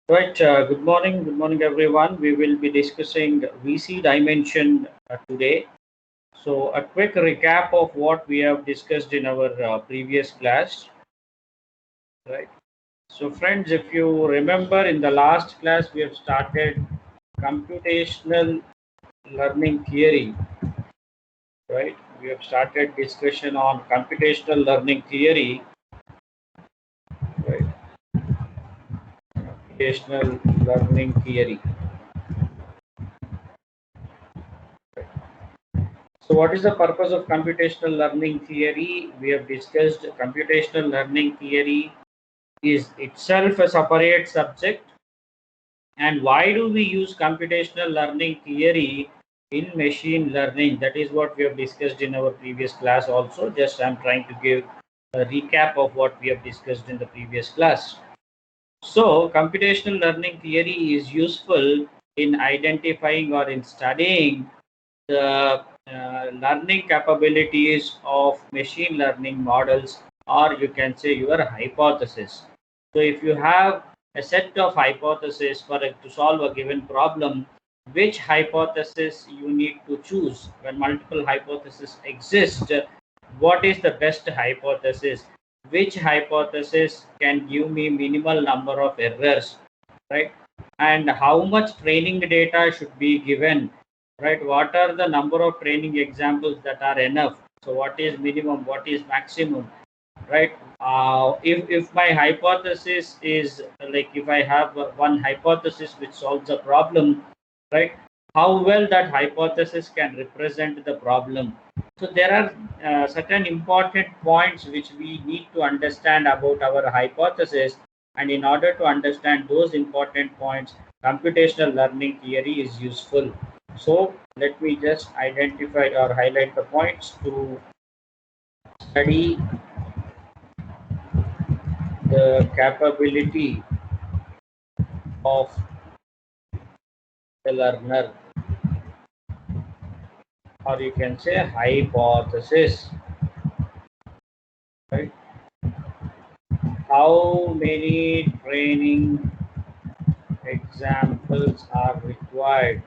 Right, good morning everyone. We will be discussing VC dimension today. So a quick recap of what we have discussed in our previous class, right? So friends, if you remember in the last class, we have started computational learning theory, right? We have started discussion on computational learning theory, right? Computational learning theory. So what is the purpose of computational learning theory? We have discussed computational learning theory is itself a separate subject. And why do we use computational learning theory in machine learning? That is what we have discussed in our previous class also. Just I'm trying to give a recap of what we have discussed in the previous class. So computational learning theory is useful in identifying or in studying the learning capabilities of machine learning models, or you can say your hypothesis. So if you have a set of hypotheses to solve a given problem, which hypothesis you need to choose? When multiple hypotheses exist, what is the best hypothesis? Which hypothesis can give me minimal number of errors, right? And how much training data should be given, right? What are the number of training examples that are enough? So what is minimum, what is maximum, right? If my hypothesis is like, if I have one hypothesis which solves a problem, right, how well that hypothesis can represent the problem. So there are certain important points which we need to understand about our hypothesis, and in order to understand those important points, computational learning theory is useful. So let me just identify or highlight the points to study the capability of the learner, or you can say hypothesis, right? How many training examples are required,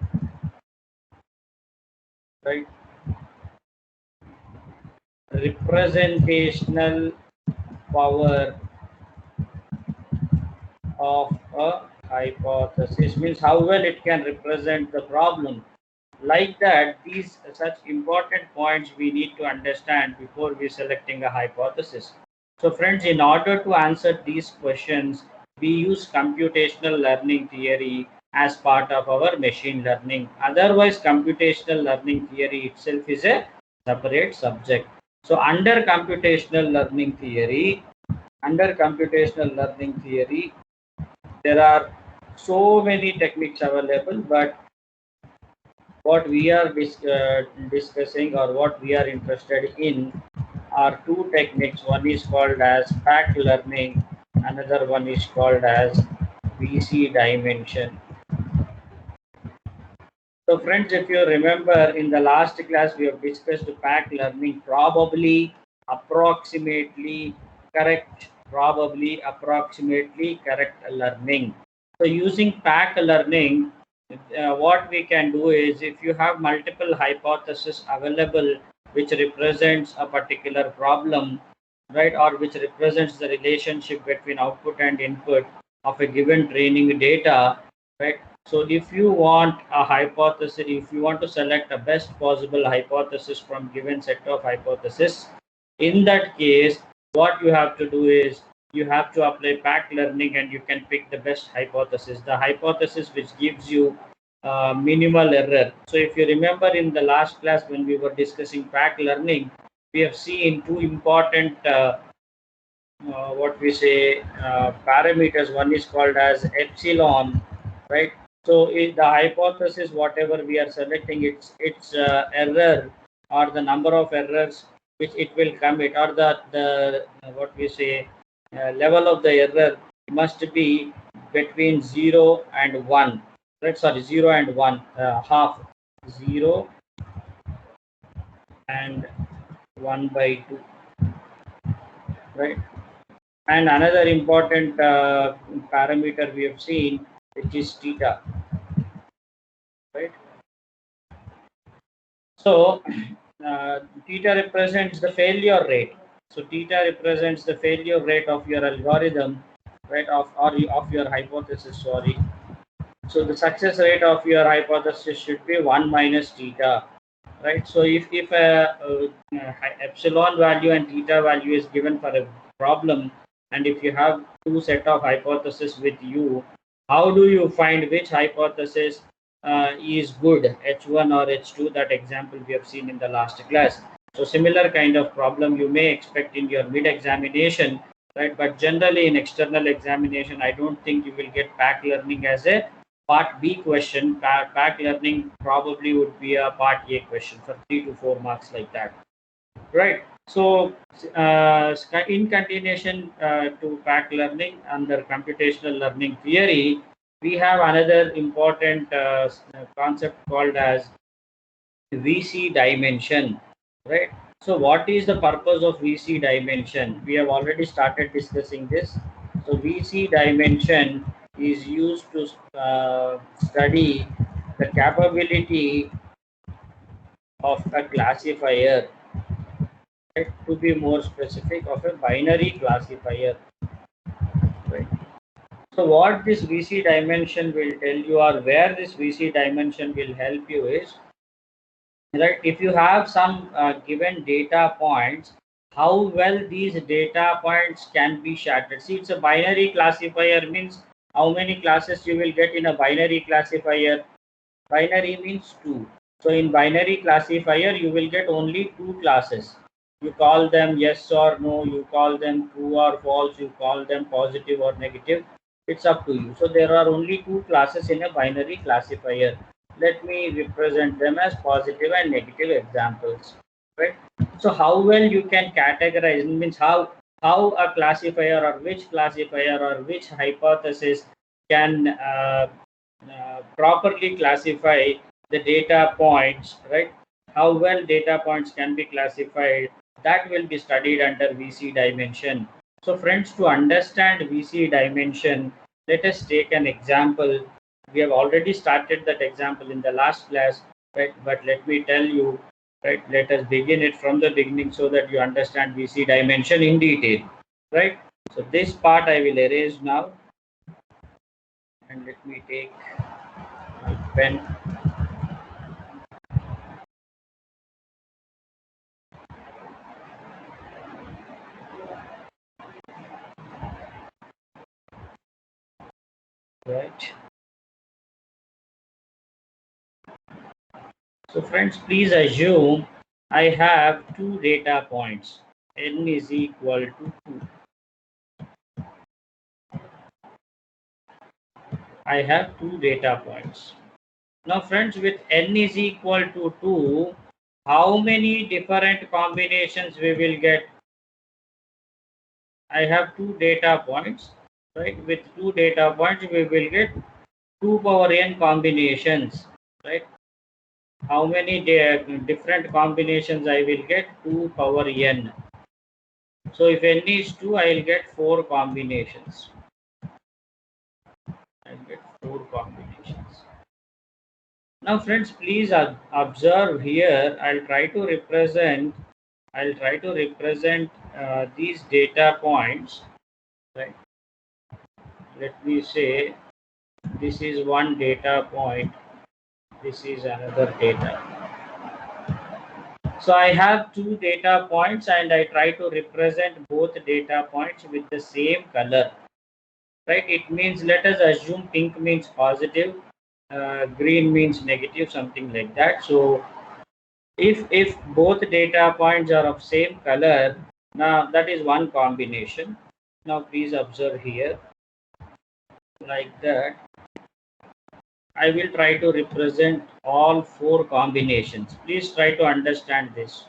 right? Representational power of a hypothesis means how well it can represent the problem. Like that, these such important points we need to understand before we selecting a hypothesis. So friends, in order to answer these questions, we use computational learning theory as part of our machine learning. Otherwise, computational learning theory itself is a separate subject. So under computational learning theory, there are so many techniques available, but what we are discussing, or what we are interested in, are two techniques. One is called as packed learning, another one is called as VC dimension. So friends, if you remember in the last class, we have discussed packed learning, probably approximately correct learning. So using packed learning, what we can do is, if you have multiple hypotheses available which represents a particular problem, right, or which represents the relationship between output and input of a given training data, right? So if you want a hypothesis, if you want to select a best possible hypothesis from given set of hypotheses, in that case, what you have to do is you have to apply packed learning, and you can pick the best hypothesis, the hypothesis which gives you minimal error. So if you remember in the last class when we were discussing packed learning, we have seen two important what we say parameters. One is called as epsilon, right? So the hypothesis, whatever we are selecting, its error, or the number of errors which it will commit, or the what we say level of the error must be between 0 and 1, right? Sorry, 0 and 1, half, 0 and 1 by 2, right? And another important parameter we have seen, which is theta, right? So theta represents the failure rate. So theta represents the failure rate of your algorithm, right? Of your hypothesis. Sorry. So the success rate of your hypothesis should be 1 minus theta, right? So if epsilon value and theta value is given for a problem, and if you have two set of hypotheses with you, how do you find which hypothesis is good, H1 or H2? That example we have seen in the last class. So similar kind of problem you may expect in your mid examination, right? But generally in external examination, I don't think you will get pack learning as a part B question. Pack learning probably would be a part A question for 3 to 4 marks, like that, right? So in continuation to pack learning under computational learning theory, we have another important concept called as VC dimension, right? So what is the purpose of VC dimension? We have already started discussing this. So VC dimension is used to study the capability of a classifier, right? To be more specific, of a binary classifier, right? So what this VC dimension will tell you, or where this VC dimension will help you, is, right, if you have some given data points, how well these data points can be shattered. See, it's a binary classifier, means how many classes you will get in a binary classifier. Binary means two. So in binary classifier, you will get only two classes. You call them yes or no, you call them true or false, you call them positive or negative. It's up to you. So there are only two classes in a binary classifier. Let me represent them as positive and negative examples, right? So how well you can categorize, means how a classifier, or which classifier or which hypothesis can properly classify the data points, right? How well data points can be classified, that will be studied under VC dimension. So friends, to understand VC dimension, let us take an example. We have already started that example in the last class, right? But let me tell you, right? Let us begin it from the beginning so that you understand VC dimension in detail, right? So this part I will erase now, and let me take my pen. Right. So friends, please assume I have two data points. N is equal to 2. I have two data points. Now friends, with N is equal to 2, how many different combinations we will get? I have two data points, right? With two data points, we will get 2 power n combinations, right? How many different combinations I will get? 2 power n. So if n is 2, I will get 4 combinations. I will get 4 combinations. Now friends, please observe here. I'll try to represent these data points, right? Let me say this is one data point, this is another data. So I have two data points and I try to represent both data points with the same color, right? It means, let us assume pink means positive, green means negative, something like that. So if both data points are of same color, now that is one combination. Now please observe here, like that. I will try to represent all 4 combinations. Please try to understand this.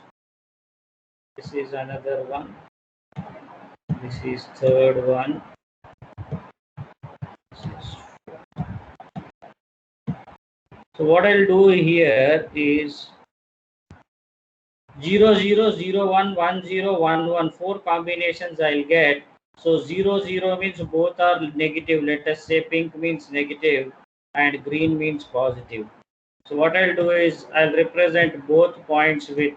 This is another one. This is third one. So what I'll do here is 0 0 0 1 1 0 1 1, 4 combinations I'll get. So 0, 0 means both are negative. Let us say pink means negative and green means positive. So what I'll do is I'll represent both points with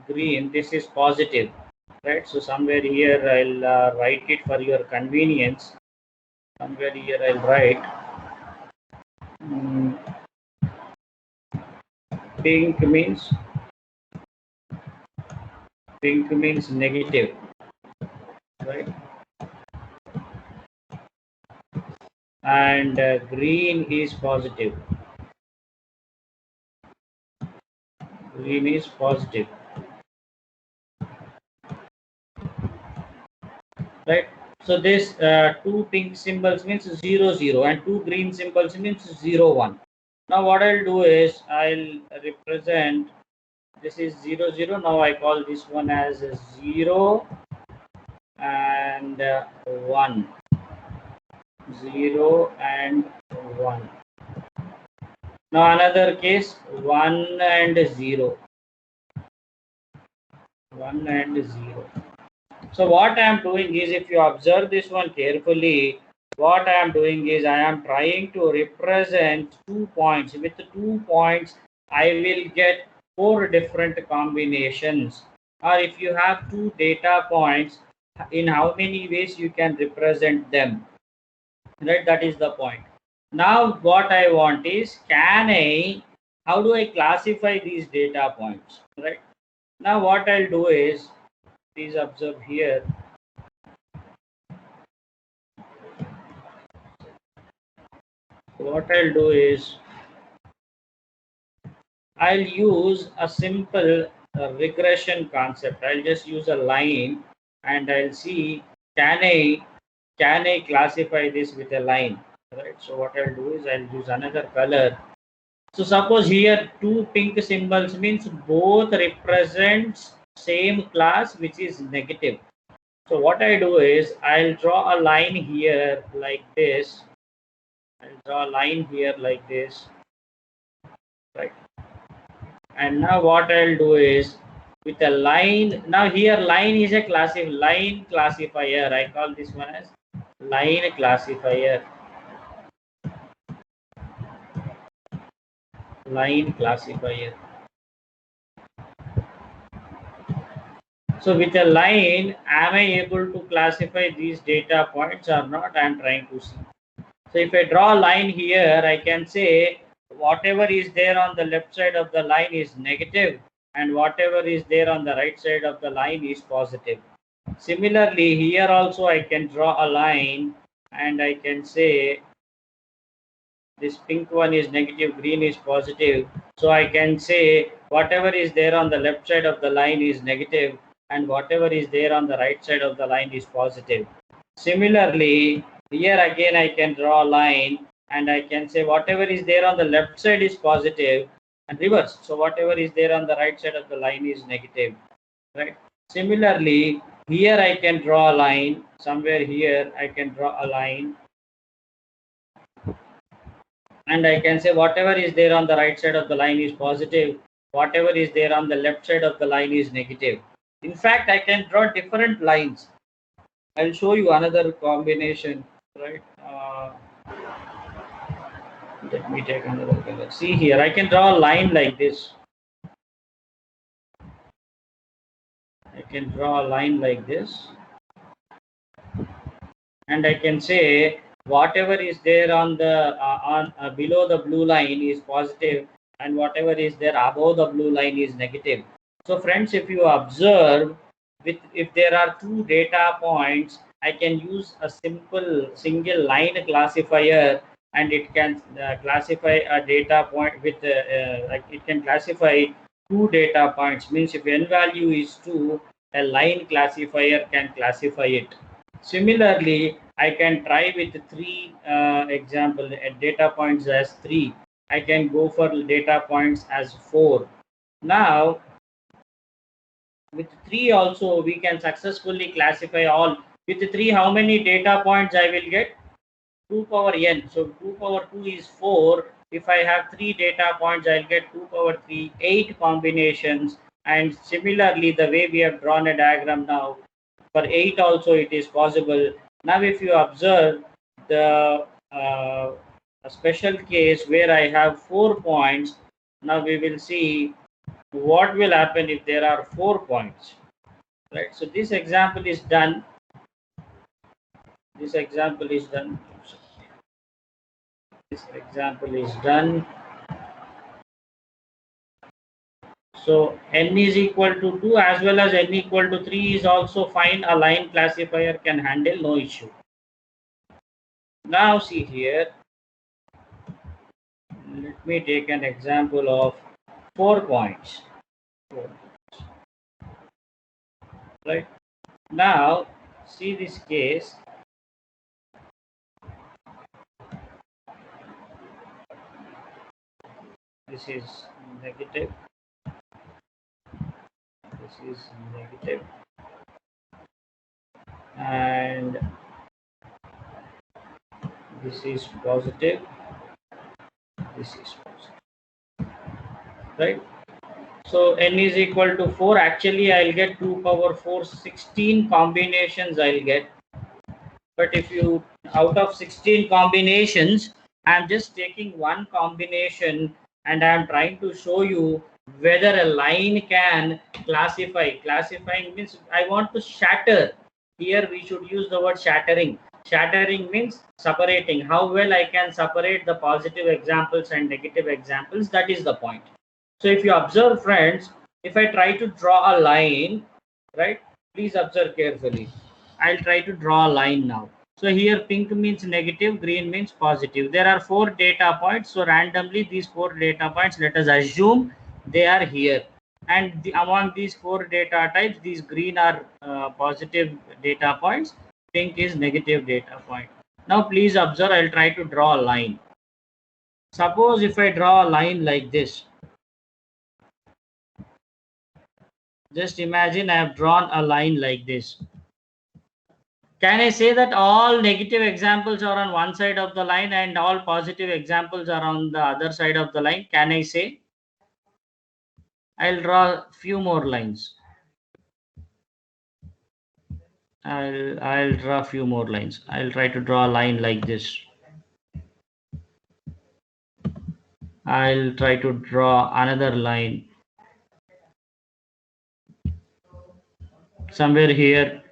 green. This is positive, right? So somewhere here I'll write it for your convenience. Somewhere here I'll write mm, pink means negative, right? And green is positive. Green is positive, right? So this two pink symbols means 0, 0 and two green symbols means 0, 1. Now what I'll do is I'll represent this is 0, 0. Now I call this one as 0 and 1. 0 and 1. Now another case 1 and 0. 1 and 0. So what I am doing is, if you observe this one carefully, what I am doing is I am trying to represent 2 points. With 2 points, I will get 4 different combinations. Or if you have 2 data points, in how many ways you can represent them, right? That is the point. Now what I want is, how do I classify these data points, right? Now what I'll do is, please observe here, what I'll do is I'll use a simple regression concept. I'll just use a line and I'll see, can I classify this with a line, right? So what I'll do is I'll use another color. So suppose here two pink symbols means both represents same class, which is negative. So what I do is I'll draw a line here like this. I'll draw a line here like this, right? And now what I'll do is, with a line, now here line is a line classifier. I call this one as line classifier. Line classifier. So with a line, am I able to classify these data points or not? I am trying to see. So if I draw a line here, I can say whatever is there on the left side of the line is negative and whatever is there on the right side of the line is positive. Similarly, here also I can draw a line and I can say this pink one is negative, green is positive. So I can say whatever is there on the left side of the line is negative and whatever is there on the right side of the line is positive. Similarly, here again I can draw a line and I can say whatever is there on the left side is positive and reverse. So whatever is there on the right side of the line is negative, right? Similarly, here I can draw a line. Somewhere here I can draw a line and I can say whatever is there on the right side of the line is positive, whatever is there on the left side of the line is negative. In fact, I can draw different lines. I'll show you another combination, right? Let me take another color. See here, I can draw a line like this. I can draw a line like this. And I can say whatever is there on the below the blue line is positive and whatever is there above the blue line is negative. So friends, if you observe, if there are 2 data points, I can use a simple single line classifier and it can classify a data point with like it can classify 2 data points. Means if n value is 2, a line classifier can classify it. Similarly, I can try with 3 example data points as 3. I can go for data points as 4. Now, with 3 also, we can successfully classify all. With 3, how many data points I will get? 2 power n. So 2 power 2 is 4. If I have 3 data points, I'll get 2 power 3, 8 combinations. And similarly, the way we have drawn a diagram now, For 8 also it is possible. Now if you observe the a special case where I have 4 points, now we will see what will happen if there are 4 points, right? So this example is done. This example is done. This example is done. So n is equal to 2 as well as n equal to 3 is also fine. A line classifier can handle, no issue. Now see here, let me take an example of 4 points. Right now, see this case. This is negative. This is negative, and this is positive. This is positive. Right. So n is equal to 4. Actually, I'll get 2 power 4, 16 combinations I'll get. But if you, out of 16 combinations, I'm just taking one combination and I'm trying to show you whether a line can classify. Classifying means I want to shatter. Here we should use the word shattering. Shattering means separating. How well I can separate the positive examples and negative examples, that is the point. So if you observe, friends, if I try to draw a line, right, please observe carefully. I'll try to draw a line now. So here pink means negative, green means positive. There are 4 data points. So randomly these 4 data points, let us assume they are here. And among these 4 data types, these green are positive data points, pink is negative data point. Now please observe, I'll try to draw a line. Suppose if I draw a line like this, just imagine I have drawn a line like this. Can I say that all negative examples are on one side of the line and all positive examples are on the other side of the line? Can I say? I'll draw a few more lines. I'll draw a few more lines. I'll try to draw a line like this. I'll try to draw another line somewhere here.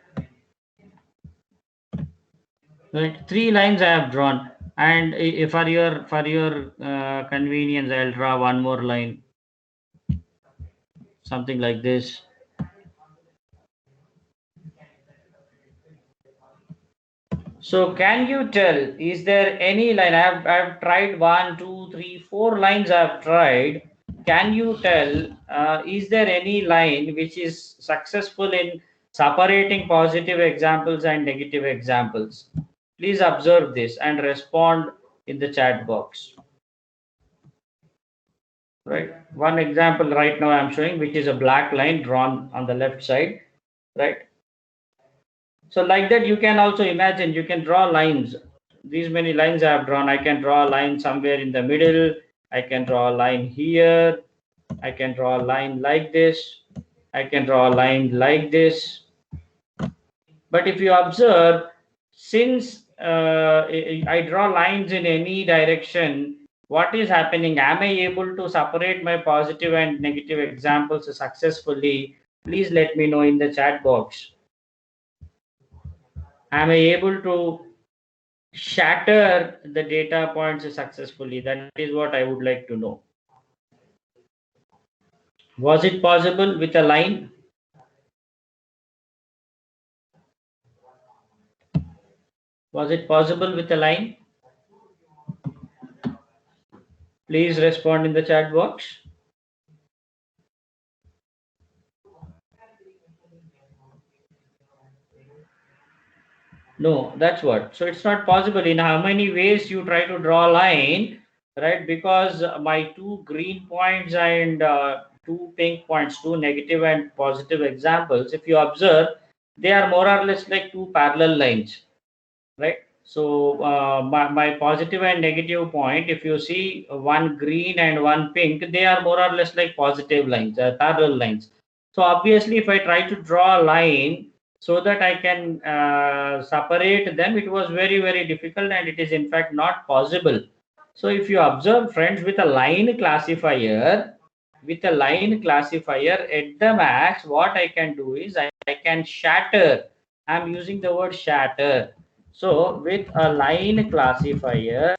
Right, 3 lines I have drawn, and for your convenience, I'll draw one more line, something like this. So can you tell, is there any line? I've tried 1, 2, 3, 4 lines I've tried. Can you tell, is there any line which is successful in separating positive examples and negative examples? Please observe this and respond in the chat box. Right. One example right now I'm showing, which is a black line drawn on the left side. Right. So like that, you can also imagine, you can draw lines. These many lines I have drawn. I can draw a line somewhere in the middle. I can draw a line here. I can draw a line like this. I can draw a line like this. But if you observe, since I draw lines in any direction, what is happening? Am I able to separate my positive and negative examples successfully? Please let me know in the chat box. Am I able to shatter the data points successfully? That is what I would like to know. Was it possible with a line? Was it possible with a line? Please respond in the chat box. No, that's what. So it's not possible. In how many ways you try to draw a line, right? Because my 2 green points and 2 pink points, 2 negative and positive examples, if you observe, they are more or less like 2 parallel lines, right? So my positive and negative point, if you see one green and one pink, they are more or less like positive lines, parallel lines. So obviously, if I try to draw a line, so that I can separate them. It was very, very difficult, and it is in fact not possible. So if you observe, friends, with a line classifier, at the max, what I can do is I can shatter. I'm using the word shatter. So with a line classifier,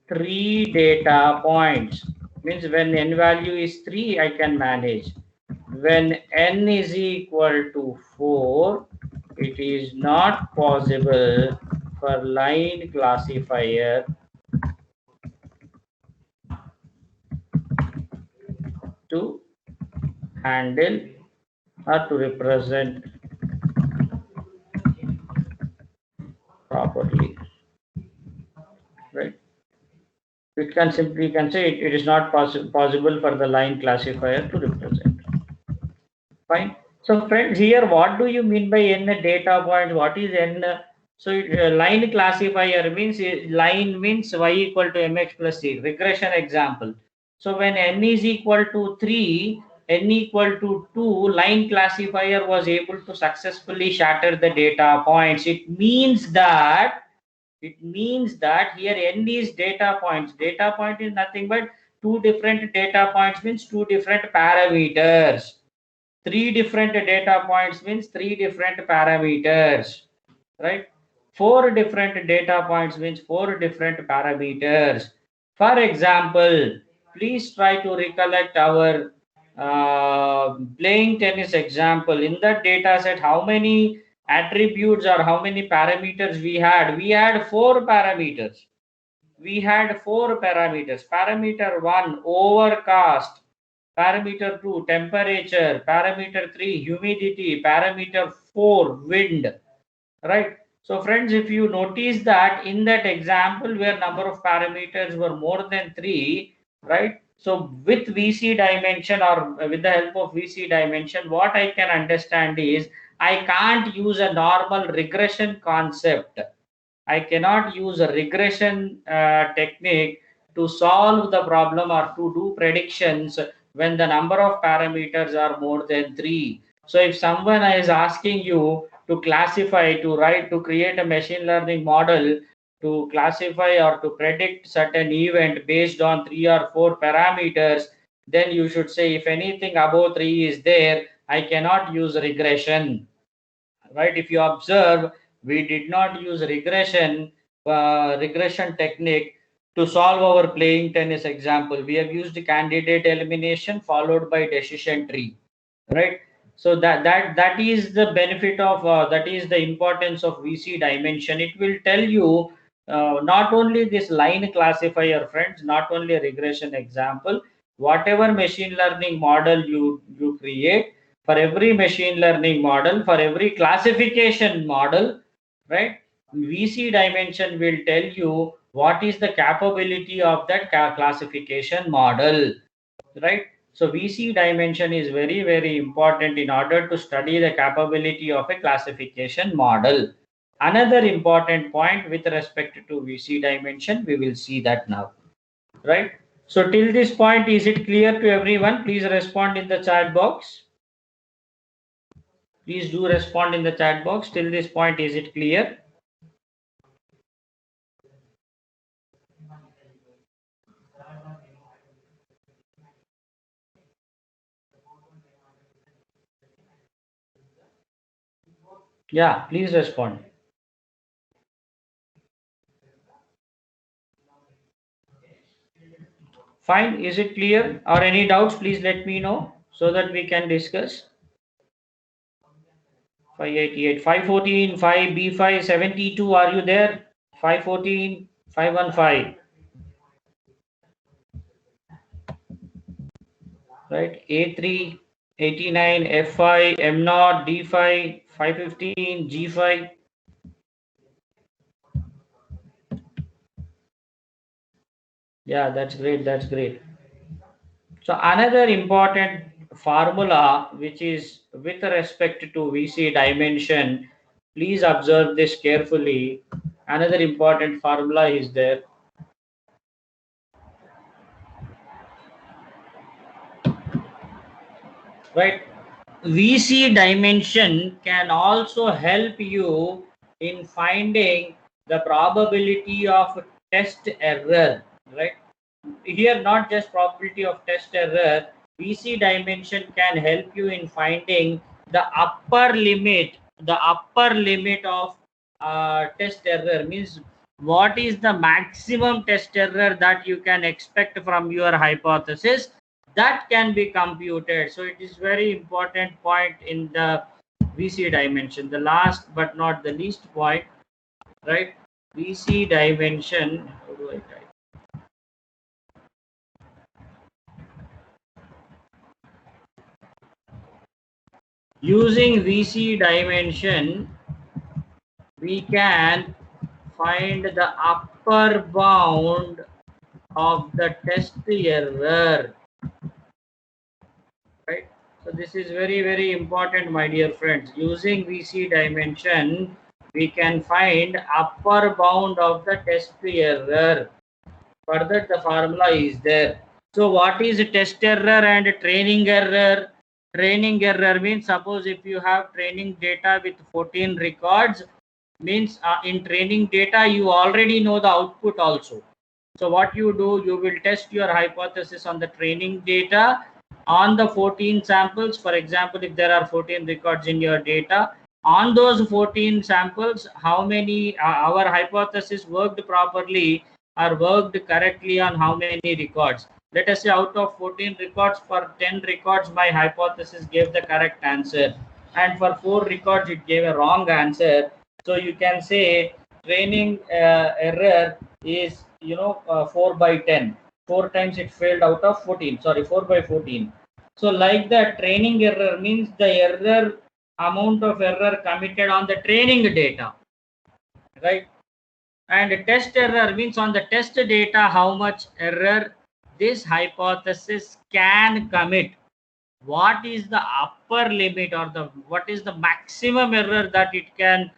3 data points means when n value is 3, I can manage. When n is equal to 4, it is not possible for line classifier to handle or to represent properly, right? It can simply can say it is not possible for the line classifier to represent. Fine. So friends, here what do you mean by n data point? What is n? So line classifier means line means y equal to mx plus c. Regression example. So when n is equal to 3, n equal to 2, line classifier was able to successfully shatter the data points. It means that here n is data points. Data point is nothing but two different data points means two different parameters. Three different data points means three different parameters, right? Four different data points means four different parameters. For example, please try to recollect our playing tennis example. In that data set, how many attributes or how many parameters we had? We had four parameters. Parameter 1, overcast. Parameter 2, temperature. Parameter 3, humidity. Parameter 4, wind. Right? So friends, if you notice that in that example where number of parameters were more than 3, right? So with VC dimension or with the help of VC dimension, what I can understand is I can't use a normal regression concept. I cannot use a regression technique to solve the problem or to do predictions when the number of parameters are more than 3. So if someone is asking you to classify, to create a machine learning model to classify or to predict certain event based on 3 or 4 parameters, then you should say if anything above 3 is there, I cannot use regression, right? If you observe, we did not use regression technique to solve our playing tennis example. We have used candidate elimination followed by decision tree, right? So that is the benefit of that is the importance of VC dimension. It will tell you not only this line classifier, friends, not only a regression example, whatever machine learning model you create, for every machine learning model, for every classification model, right? VC dimension will tell you what is the capability of that classification model, right? So VC dimension is very, very important in order to study the capability of a classification model. Another important point with respect to VC dimension, we will see that now, right? So till this point, is it clear to everyone? Please respond in the chat box. Please do respond in the chat box. Till this point, is it clear? Yeah, please respond. Fine. Is it clear? Or any doubts, please let me know so that we can discuss. 588, 514, 5B5, 72. Are you there? 514, 515. Right? A3, 89, F5, M0, D5, 515, G5. Yeah, that's great. That's great. So another important formula which is with respect to VC dimension, please observe this carefully. Another important formula is there. right? VC dimension can also help you in finding the probability of test error, right? Here, not just probability of test error, VC dimension can help you in finding the upper limit of test error. Means what is the maximum test error that you can expect from your hypothesis, that can be computed. So it is very important point in the VC dimension. The last but not the least point, right? VC dimension, how do I type? Using VC dimension, we can find the upper bound of the test error, right? So this is very important, my dear friends. Using VC dimension, we can find upper bound of the test error. Further, the formula is there. So what is test error and training error? Training error means, suppose if you have training data with 14 records, means in training data you already know the output also. So what you do, you will test your hypothesis on the training data on the 14 samples. For example, if there are 14 records in your data, on those 14 samples, how many our hypothesis worked properly or worked correctly on how many records. Let us say out of 14 records, for 10 records my hypothesis gave the correct answer, and for 4 records it gave a wrong answer. So you can say training error is 4 by 10. 4 times it failed out of 14, sorry, 4 by 14. So like that, training error means the error amount of error committed on the training data, right? And test error means on the test data how much error this hypothesis can commit. What is the upper limit, or the what is the maximum error that it can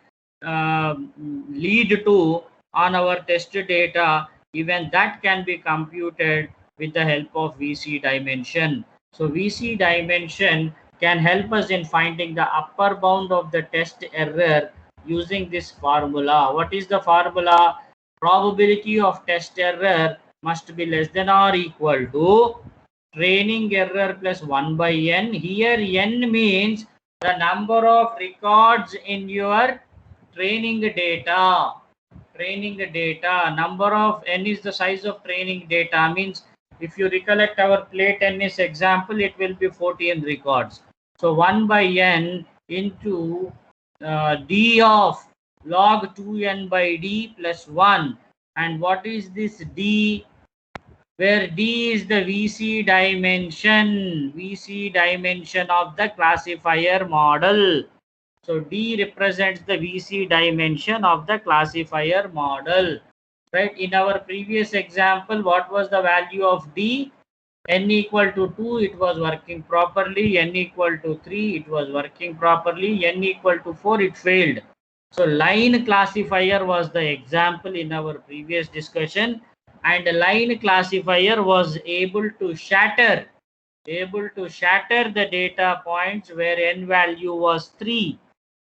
lead to on our test data. Even that can be computed with the help of VC dimension. So VC dimension can help us in finding the upper bound of the test error using this formula. What is the formula? Probability of test error must be less than or equal to training error plus 1 by n. Here n means the number of records in your training data. Number of n is the size of training data. Means if you recollect our play tennis example, it will be 14 records. So 1 by n into d of log 2n by d plus 1. And what is this d? Where d is the VC dimension of the classifier model. So D represents the VC dimension of the classifier model, right? In our previous example, what was the value of D? N equal to 2, it was working properly. N equal to 3, it was working properly. N equal to 4, it failed. So line classifier was the example in our previous discussion, and line classifier was able to shatter the data points where n value was 3.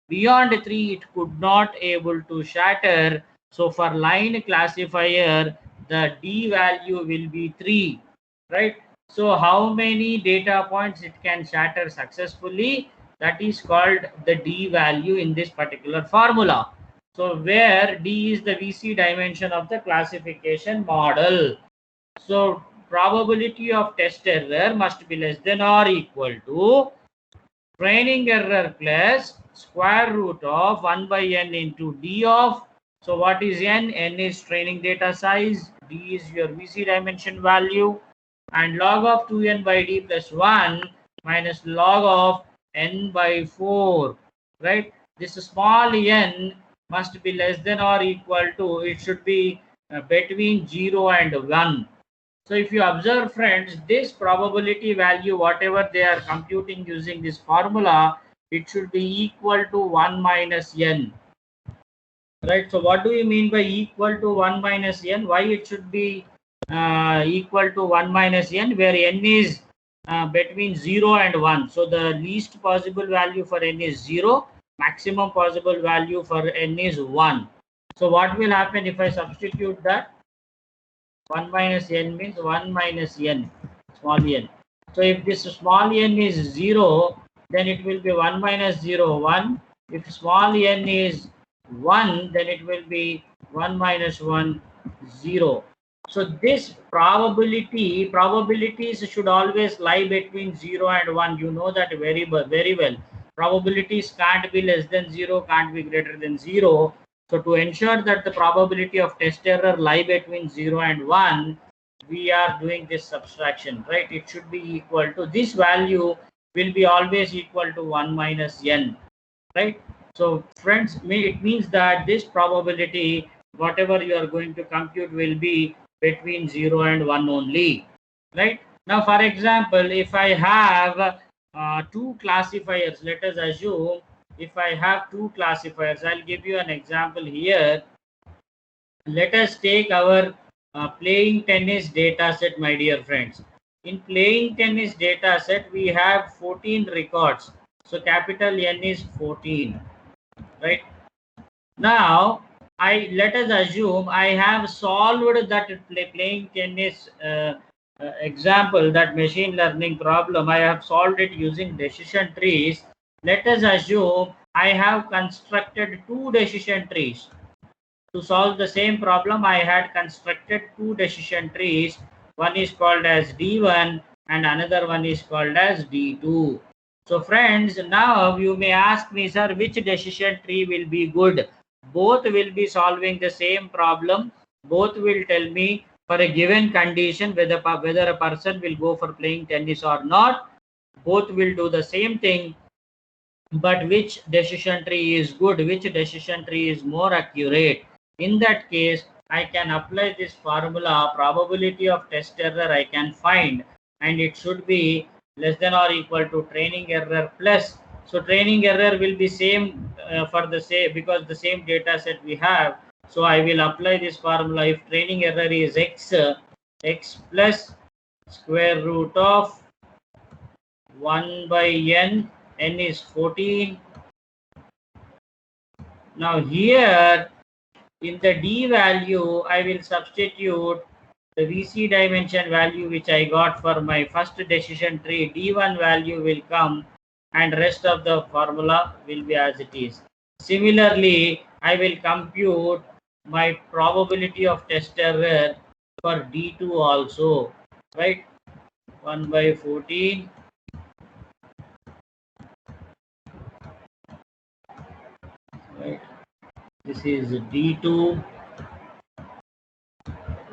Beyond 3, it could not able to shatter. So for line classifier, the d value will be 3, right? So how many data points it can shatter successfully, that is called the d value in this particular formula. So where d is the VC dimension of the classification model. So probability of test error must be less than or equal to training error plus square root of 1 by n into d of, so what is n? N is training data size, d is your VC dimension value, and log of 2n by d plus 1 minus log of n by 4, right? This small n must be less than or equal to, it should be between 0 and 1. So if you observe, friends, this probability value, whatever they are computing using this formula, it should be equal to 1 minus n. Right. So what do you mean by equal to 1 minus n? Why it should be equal to 1 minus n, where n is between 0 and 1. So the least possible value for n is 0, maximum possible value for n is 1. So what will happen if I substitute that? 1 minus n means 1 minus n, small n. So if this small n is 0, then it will be 1 minus 0, 1. If small n is 1, then it will be 1 minus 1, 0. So this probabilities should always lie between 0 and 1. You know that very well. Probabilities can't be less than 0, can't be greater than 0. So to ensure that the probability of test error lie between 0 and 1, we are doing this subtraction, right? It should be equal to, this value will be always equal to 1 minus n, right? So friends, it means that this probability, whatever you are going to compute, will be between 0 and 1 only, right? Now for example, if I have two classifiers, let us assume if I have two classifiers, I'll give you an example here. Let us take our playing tennis data set, my dear friends. In playing tennis data set, we have 14 records. So capital N is 14, right? Now, let us assume I have solved that playing tennis example, that machine learning problem. I have solved it using decision trees. Let us assume I have constructed two decision trees. To solve the same problem, I had constructed two decision trees. One is called as D1 and another one is called as D2. So friends, now you may ask me, sir, which decision tree will be good? Both will be solving the same problem. Both will tell me for a given condition whether a person will go for playing tennis or not. Both will do the same thing. But which decision tree is good, which decision tree is more accurate? In that case, I can apply this formula, probability of test error I can find, and it should be less than or equal to training error plus. So training error will be same for the same, because the same data set we have. So I will apply this formula. If training error is x plus square root of 1 by n, n is 14. Now here in the d value, I will substitute the VC dimension value which I got for my first decision tree. D1 value will come and rest of the formula will be as it is. Similarly, I will compute my probability of test error for D2 also, right? 1 by 14. Right. This is D2,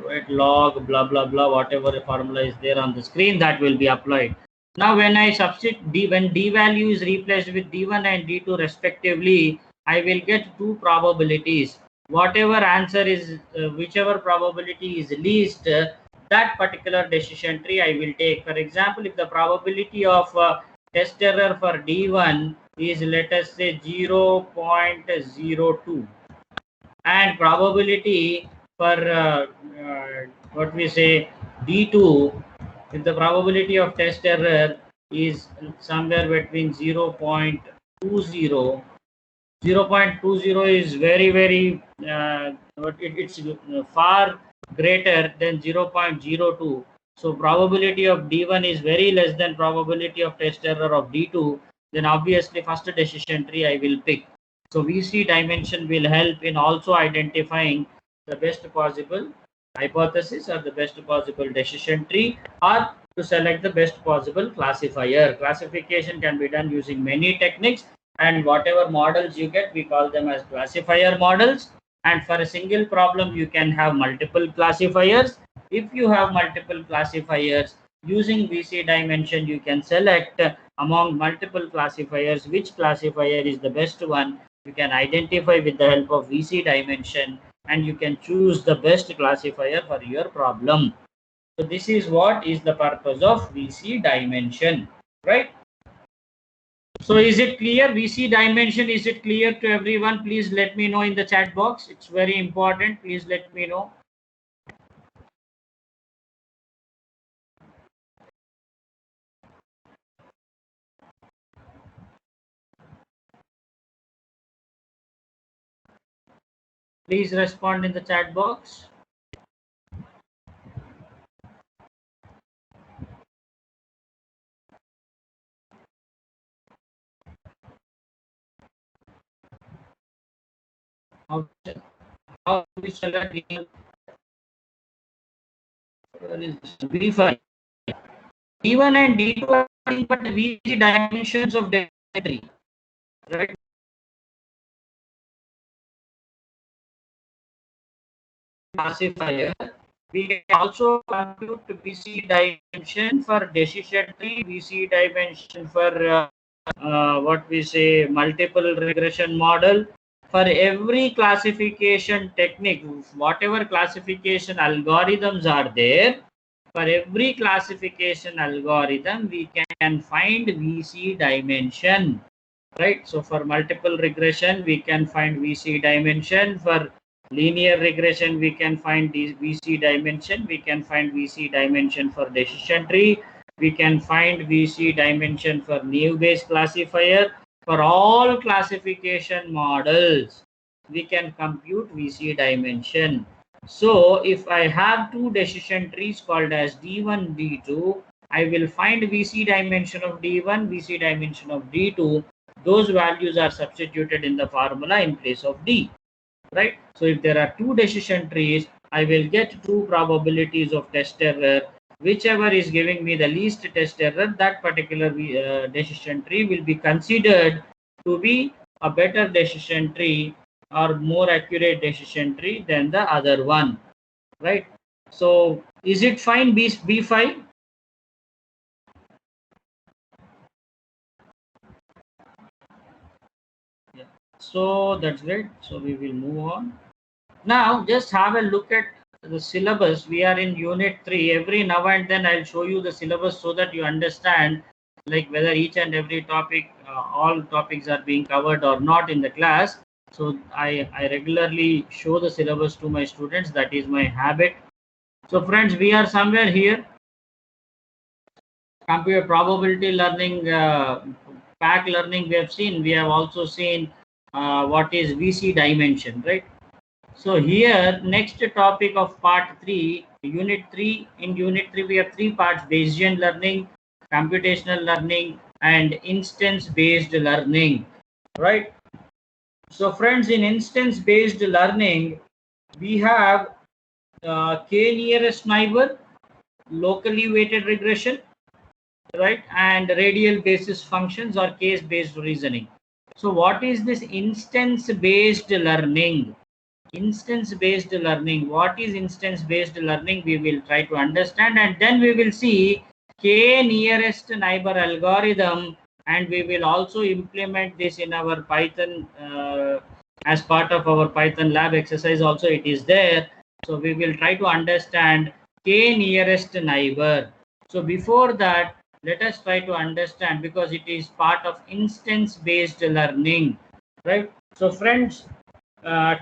right, log blah blah blah, whatever formula is there on the screen, that will be applied. Now when I substitute when d value is replaced with d1 and d2 respectively, I will get two probabilities. Whatever answer is whichever probability is least, that particular decision tree I will take. For example, if the probability of test error for d1 is, let us say, 0.02, and probability for what we say D2, if the probability of test error is somewhere between 0.20, 0.20 is very it's far greater than 0.02. So probability of D1 is very less than probability of test error of D2. Then obviously first decision tree I will pick. So VC dimension will help in also identifying the best possible hypothesis or the best possible decision tree, or to select the best possible classifier. Classification can be done using many techniques, and whatever models you get, we call them as classifier models. And for a single problem, you can have multiple classifiers. If you have multiple classifiers, using VC dimension, you can select among multiple classifiers which classifier is the best one. You can identify with the help of VC dimension, and you can choose the best classifier for your problem. So this is what is the purpose of VC dimension, right? So is it clear? VC dimension, is it clear to everyone? Please let me know in the chat box. It's very important. Please let me know. Please respond in the chat box. How we select B5? D1 and D2 are nothing but VC dimensions of density, right? Classifier. We can also compute VC dimension for decision tree, VC dimension for what we say multiple regression model. For every classification technique, whatever classification algorithms are there, for every classification algorithm, we can find VC dimension, right? So for multiple regression, we can find VC dimension. For linear regression, we can find this VC dimension. We can find VC dimension for decision tree. We can find VC dimension for naive Bayes classifier. For all classification models, we can compute VC dimension. So if I have two decision trees called as D1, D2, I will find VC dimension of D1, VC dimension of D2. Those values are substituted in the formula in place of D, right? So if there are two decision trees, I will get two probabilities of test error. Whichever is giving me the least test error, that particular decision tree will be considered to be a better decision tree or more accurate decision tree than the other one, right? So is it fine, B5? Yeah. So that's great. So we will move on. Now just have a look at the syllabus. We are in unit 3. Every now and then I'll show you the syllabus so that you understand like whether each and every topic, all topics are being covered or not in the class. So I regularly show the syllabus to my students. That is my habit. So friends, we are somewhere here. Computer probability learning, pack learning we have seen. We have also seen what is VC dimension, right? So here, next topic of part 3, unit 3. In unit 3, we have three parts: Bayesian learning, computational learning, and instance-based learning, right? So friends, in instance-based learning, we have k nearest neighbor, locally weighted regression, right, and radial basis functions or case-based reasoning. So what is this instance-based learning? Instance-based learning. What is instance-based learning? We will try to understand, and then we will see k nearest neighbor algorithm, and we will also implement this in our Python as part of our Python lab exercise. Also, it is there. So we will try to understand k nearest neighbor. So before that, let us try to understand, because it is part of instance-based learning, right? So friends,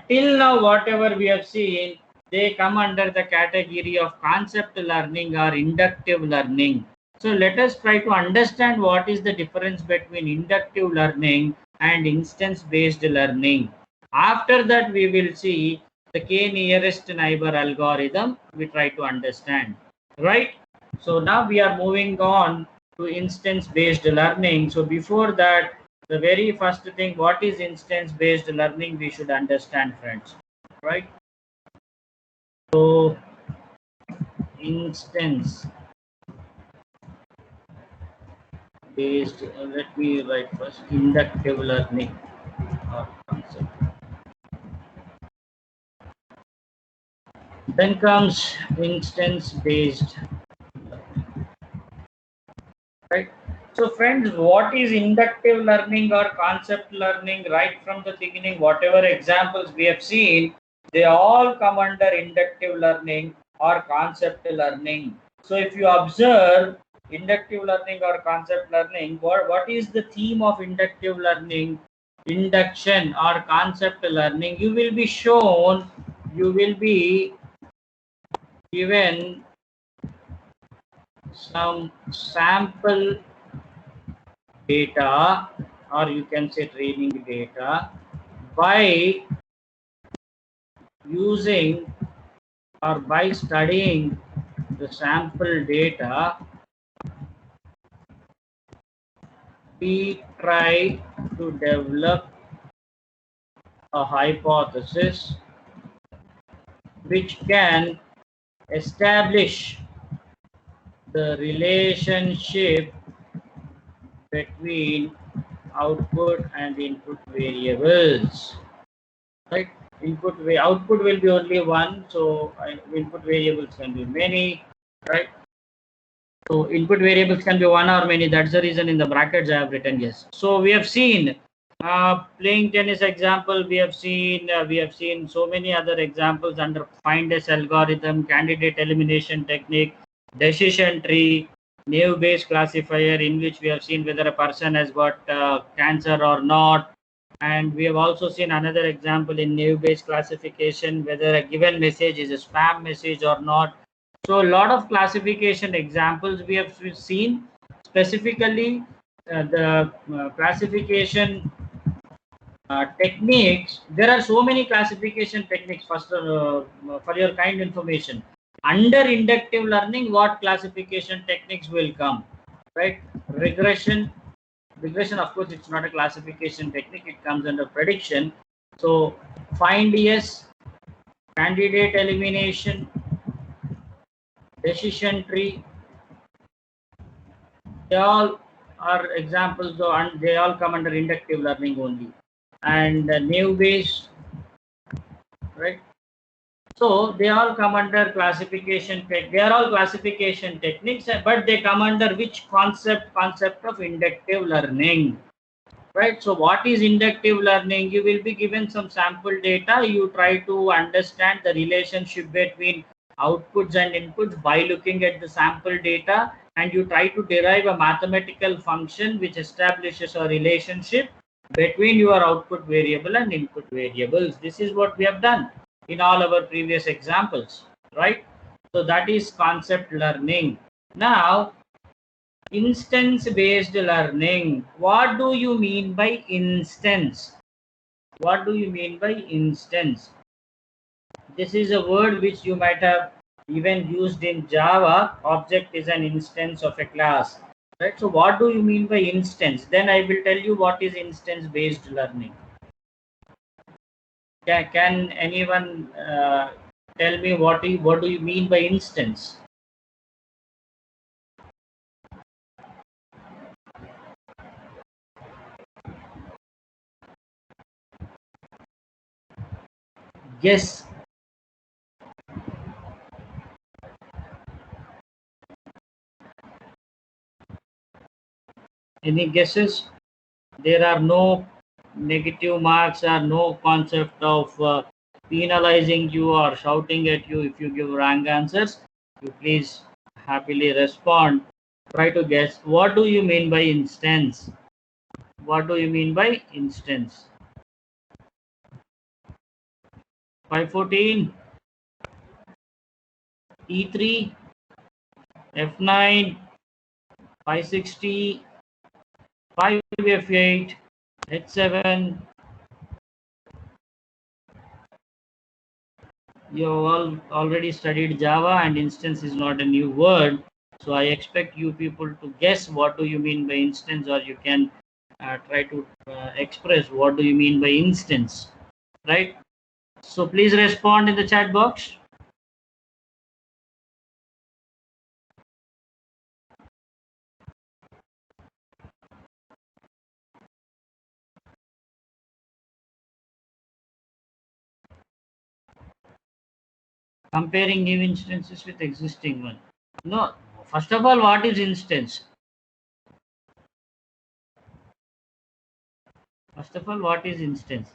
till now whatever we have seen, they come under the category of concept learning or inductive learning. So let us try to understand what is the difference between inductive learning and instance based learning. After that we will see the k nearest neighbor algorithm. We try to understand, right? So now we are moving on to instance based learning. So before that, the very first thing, what is instance based learning, we should understand, friends, right? So instance based, let me write first, inductive learning or concept. Then comes instance based, right? So friends, what is inductive learning or concept learning? Right from the beginning, whatever examples we have seen, they all come under inductive learning or concept learning. So if you observe inductive learning or concept learning, what is the theme of inductive learning? Induction or concept learning, you will be shown, you will be given some sample data, or you can say training data, by using or by studying the sample data, we try to develop a hypothesis which can establish the relationship between output and input variables. Right? Output will be only one, so input variables can be many, right? So input variables can be one or many. That's the reason in the brackets I have written yes. So we have seen playing tennis example. We have seen so many other examples under find-S algorithm, candidate elimination technique, decision tree, naive-based classifier, in which we have seen whether a person has got cancer or not. And we have also seen another example in naive-based classification, whether a given message is a spam message or not. So a lot of classification examples we have seen. Specifically, the classification techniques. There are so many classification techniques. First, for your kind information, under inductive learning, what classification techniques will come? Right? Regression. Regression, of course, it's not a classification technique. It comes under prediction. So, find yes, candidate elimination, decision tree, they all are examples though, and they all come under inductive learning only. And naive based, right? So they all come under classification tech. They are all classification techniques, but they come under which concept of inductive learning, right? So what is inductive learning? You will be given some sample data. You try to understand the relationship between outputs and inputs by looking at the sample data, and you try to derive a mathematical function which establishes a relationship between your output variable and input variables. This is what we have done in all our previous examples, right? So that is concept learning. Now, instance based learning. What do you mean by instance? What do you mean by instance? This is a word which you might have even used in Java. Object is an instance of a class, right? So what do you mean by instance? Then I will tell you what is instance based learning. Can anyone tell me what do you mean by instance? Guess. Any guesses? There are no negative marks or no concept of penalizing you or shouting at you if you give wrong answers. You please happily respond. Try to guess. What do you mean by instance? What do you mean by instance? 514, E3, F9, 560, 5F8, H7. You all already studied Java, and instance is not a new word. So I expect you people to guess what do you mean by instance, or you can try to express what do you mean by instance, right? So please respond in the chat box. Comparing new instances with existing one. No, first of all, what is instance? First of all, what is instance?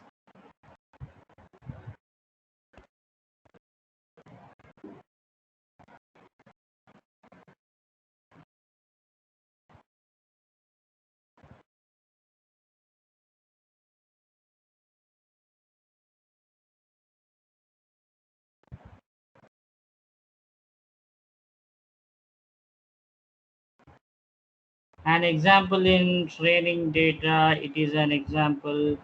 An example in training data, it is an example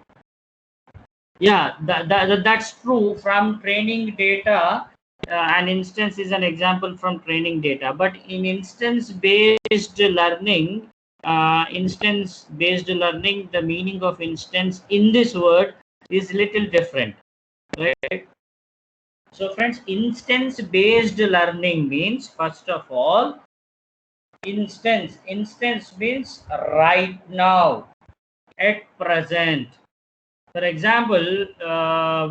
Yeah, that's true. From training data, an instance is an example from training data. But in instance-based learning, the meaning of instance in this word is little different, right? So, friends, instance-based learning means, first of all, instance means right now, at present. For example,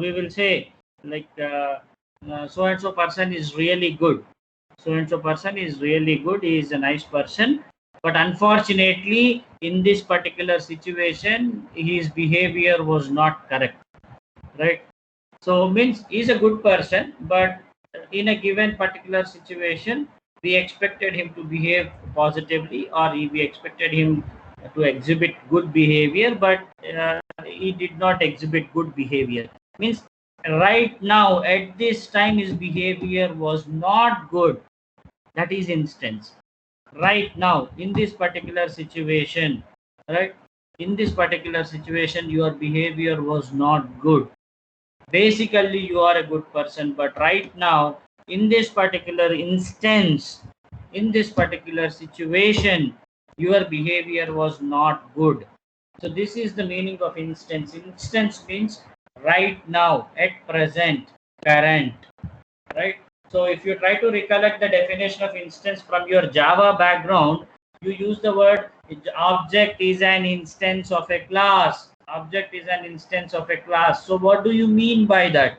we will say like so and so person is really good. So and so person is really good. He is a nice person, but unfortunately, in this particular situation, his behavior was not correct. Right? So means he's a good person, but in a given particular situation, we expected him to behave positively, or we expected him to exhibit good behavior, but he did not exhibit good behavior. Means right now at this time his behavior was not good. That is instance. Right now in this particular situation, right? In this particular situation, your behavior was not good. Basically you are a good person, but right now in this particular instance, in this particular situation, your behavior was not good. So this is the meaning of instance means right now, at present, current, right? So if you try to recollect the definition of instance from your Java background, you use the word object is an instance of a class. Object is an instance of a class. So what do you mean by that?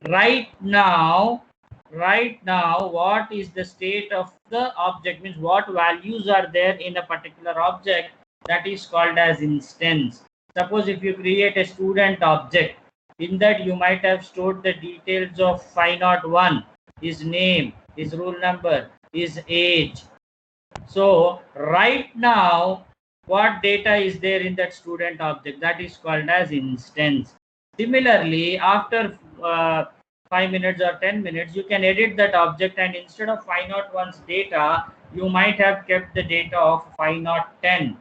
Right now, what is the state of the object? Means what values are there in a particular object, that is called as instance. Suppose if you create a student object, in that you might have stored the details of 501, his name, his roll number, his age. So right now, what data is there in that student object? That is called as instance. Similarly, after 5 minutes or 10 minutes, you can edit that object, and instead of 501's data, you might have kept the data of 510.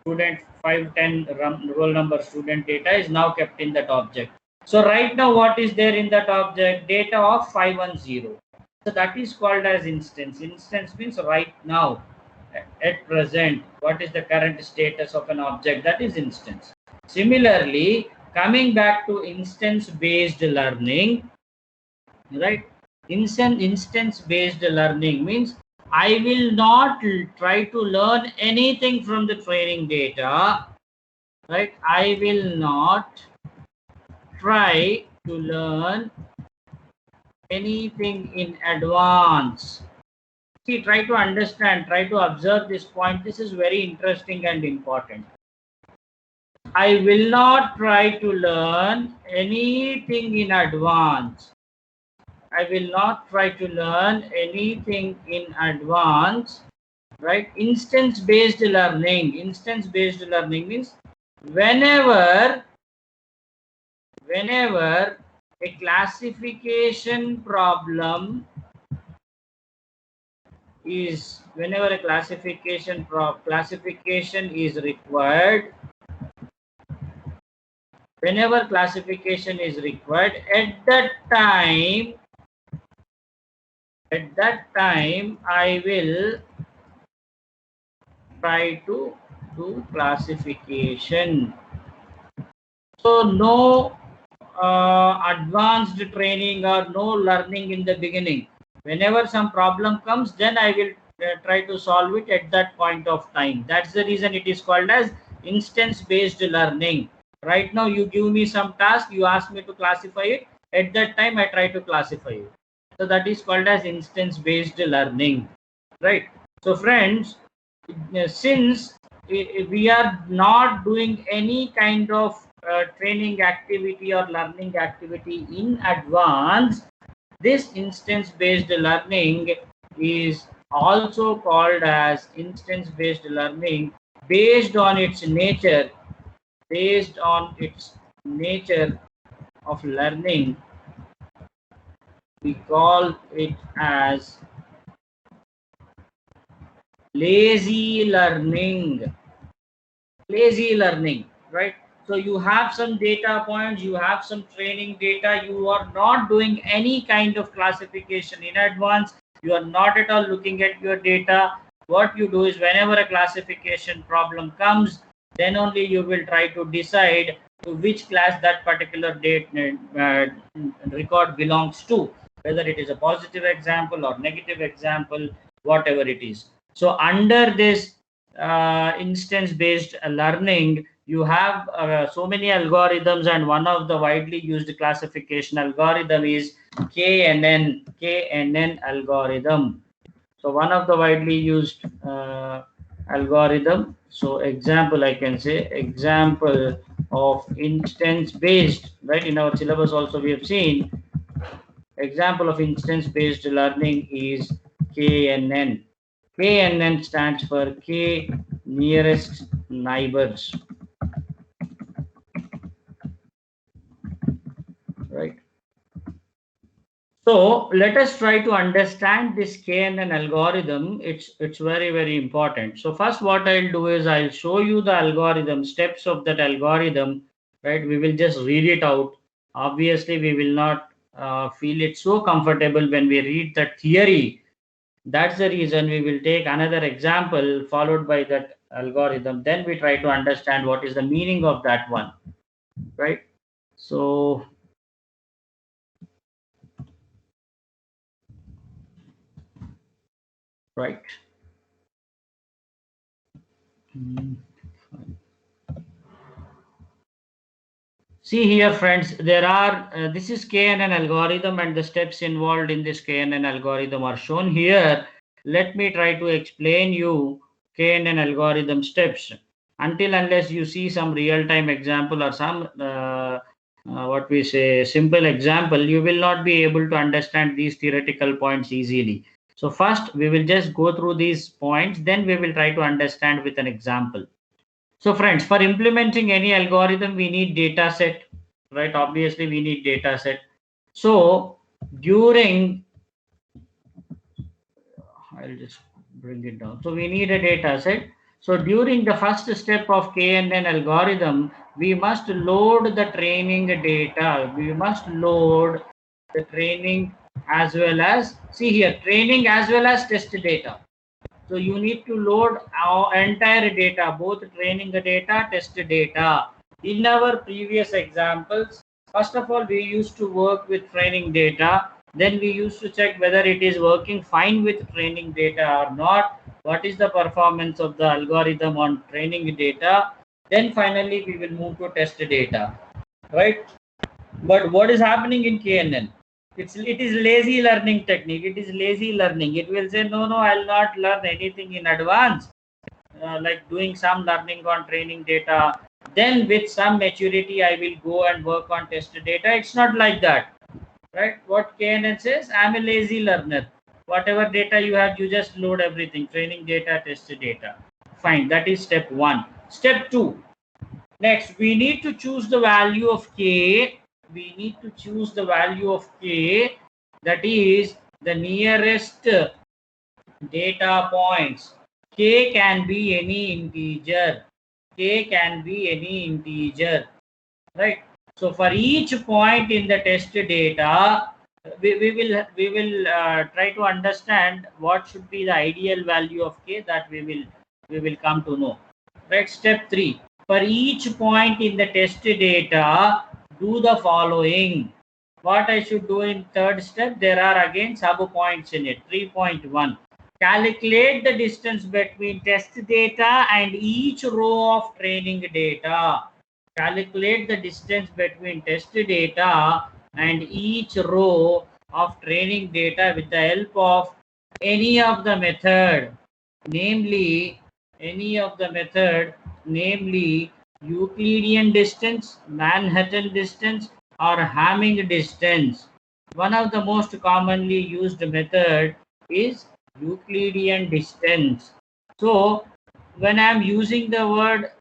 Student 510 roll number student data is now kept in that object. So right now what is there in that object? Data of 510. So that is called as instance. Instance means right now, at present, what is the current status of an object? That is instance. Similarly, coming back to instance based learning, right? Instance based learning means I will not try to learn anything from the training data, right? I will not try to learn anything in advance. See, try to understand, try to observe this point. This is very interesting and important. I will not try to learn anything in advance. I will not try to learn anything in advance, right? Instance based learning. Instance based learning means whenever a classification problem is, whenever a classification is required, whenever classification is required, at that time I will try to do classification. So no advanced training or no learning in the beginning. Whenever some problem comes, then I will try to solve it at that point of time. That's the reason it is called as instance based learning. Right now you give me some task, you ask me to classify it. At that time I try to classify it. So that is called as instance based learning, right? So friends, since we are not doing any kind of training activity or learning activity in advance, this instance based learning is also called as instance based learning. Based on its nature, based on its nature of learning, we call it as lazy learning. Lazy learning, right? So you have some data points, you have some training data, you are not doing any kind of classification in advance, you are not at all looking at your data. What you do is whenever a classification problem comes, then only you will try to decide to which class that particular date record belongs to, whether it is a positive example or negative example, whatever it is. So under this instance based learning, you have so many algorithms, and one of the widely used classification algorithm is KNN algorithm. So one of the widely used algorithm. So example, I can say example of instance based, right? In our syllabus also we have seen example of instance based learning is KNN. KNN stands for K nearest neighbors, right? So let us try to understand this KNN algorithm. It's very important. So first what I'll do is I'll show you the algorithm, steps of that algorithm, right? We will just read it out. Obviously we will not feel it so comfortable when we read the theory. That's the reason we will take another example followed by that algorithm. Then we try to understand what is the meaning of that one, right? So, right. Hmm. See here, friends, there are, this is KNN algorithm, and the steps involved in this KNN algorithm are shown here. Let me try to explain you KNN algorithm steps. Until unless you see some real-time example or some, what we say, simple example, you will not be able to understand these theoretical points easily. So first, we will just go through these points, then we will try to understand with an example. So friends, for implementing any algorithm, we need data set, right? Obviously, we need data set. So during, I'll just bring it down. So we need a data set. So during the first step of KNN algorithm, we must load the training data. We must load the training as well as, see here, training as well as test data. So you need to load our entire data, both training data, test data. In our previous examples, first of all, we used to work with training data. Then we used to check whether it is working fine with training data or not. What is the performance of the algorithm on training data? Then finally, we will move to test data, right? But what is happening in KNN? It is lazy learning technique. It is lazy learning. It will say no, I'll not learn anything in advance, like doing some learning on training data. Then with some maturity, I will go and work on test data. It's not like that, right? What KNN says, I'm a lazy learner. Whatever data you have, you just load everything. Training data, test data. Fine. That is step one. Step two. Next, we need to choose the value of k. We need to choose the value of k, that is the nearest data points. K can be any integer. K can be any integer, right? So for each point in the test data, we will try to understand what should be the ideal value of k, that we will come to know, right? Step 3, for each point in the test data, do the following. What I should do in third step, there are again sub points in it. 3.1, calculate the distance between test data and each row of training data. Calculate the distance between test data and each row of training data with the help of any of the method, namely namely Euclidean distance, Manhattan distance, or Hamming distance. One of the most commonly used method is Euclidean distance. So when I am using the word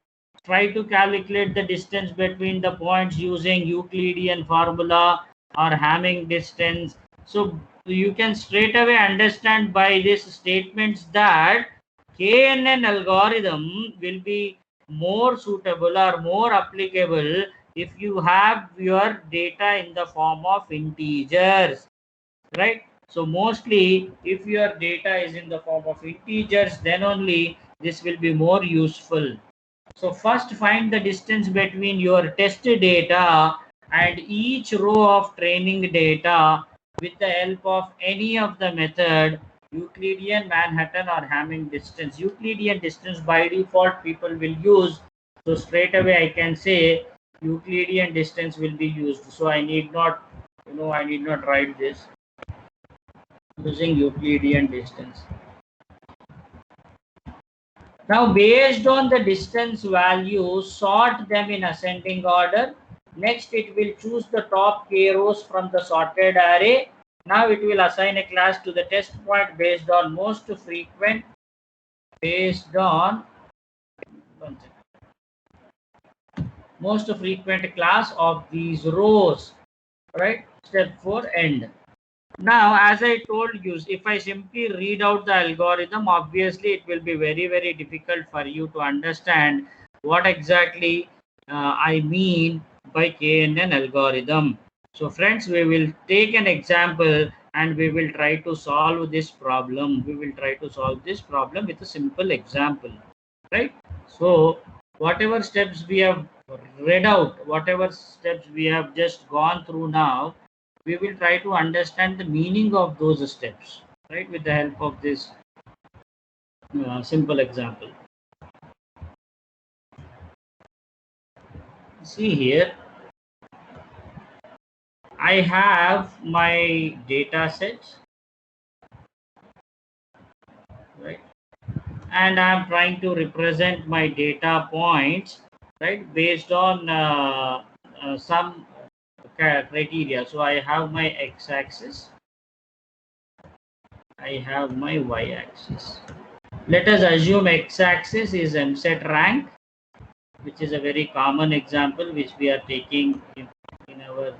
try to calculate the distance between the points using Euclidean formula or Hamming distance, so you can straight away understand by these statements that KNN algorithm will be more suitable or more applicable if you have your data in the form of integers, right? So mostly if your data is in the form of integers, then only this will be more useful. So first find the distance between your test data and each row of training data with the help of any of the method, Euclidean, Manhattan or Hamming distance. Euclidean distance by default people will use. So straight away I can say Euclidean distance will be used. So I need not, I need not write this using Euclidean distance. Now, based on the distance values, sort them in ascending order. Next, it will choose the top k rows from the sorted array. Now, it will assign a class to the test point based on most frequent class of these rows. Right? Step 4, end. Now, as I told you, if I simply read out the algorithm, obviously it will be very, very difficult for you to understand what exactly I mean by KNN algorithm. So friends, we will take an example and we will try to solve this problem. We will try to solve this problem with a simple example, right? So whatever steps we have read out, whatever steps we have just gone through now, we will try to understand the meaning of those steps, right, with the help of this simple example. See here, I have my data sets, right, and I'm trying to represent my data points, right, based on some criteria. So I have my x-axis, I have my y-axis. Let us assume x-axis is MSET rank, which is a very common example which we are taking in our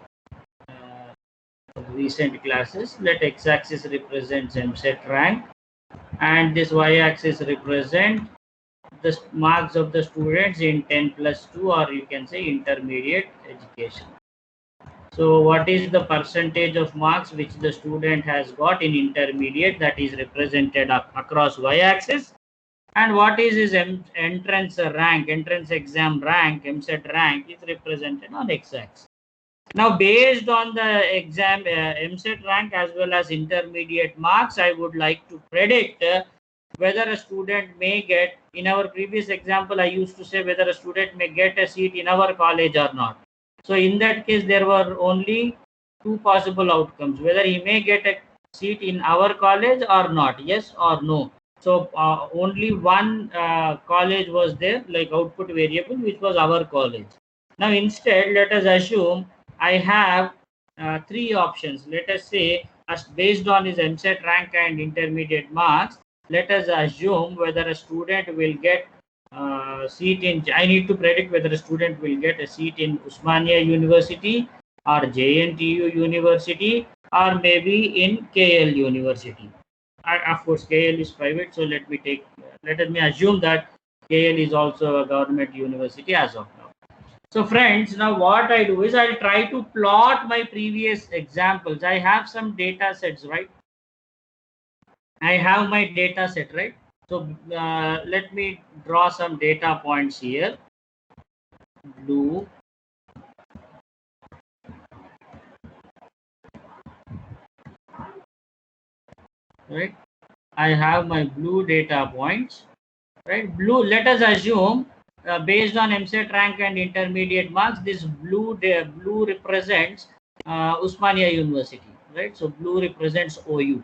recent classes. Let x-axis represents MSET rank and this y-axis represent the marks of the students in 10+2, or you can say intermediate education. So what is the percentage of marks which the student has got in intermediate, that is represented across y-axis, and what is his entrance rank, entrance exam rank, MSET rank is represented on x-axis. Now, based on the exam MSET rank as well as intermediate marks, I would like to predict whether a student may get, in our previous example, I used to say whether a student may get a seat in our college or not. So in that case, there were only two possible outcomes, whether he may get a seat in our college or not, yes or no. So only one college was there, like output variable, which was our college. Now instead, let us assume I have three options. Let us say, as based on his MSET rank and intermediate marks, let us assume whether a student will get seat in, I need to predict whether a student will get a seat in Usmania University or JNTU University or maybe in KL University. Of course, KL is private, so let me assume that KL is also a government university as of now. So friends, now what I do is I'll try to plot my previous examples. I have some data sets, right? I have my data set, right? So let me draw some data points here. Blue, right? I have my blue data points, right? Blue, let us assume based on MSET rank and intermediate marks, this blue represents Usmania University, right? So blue represents OU,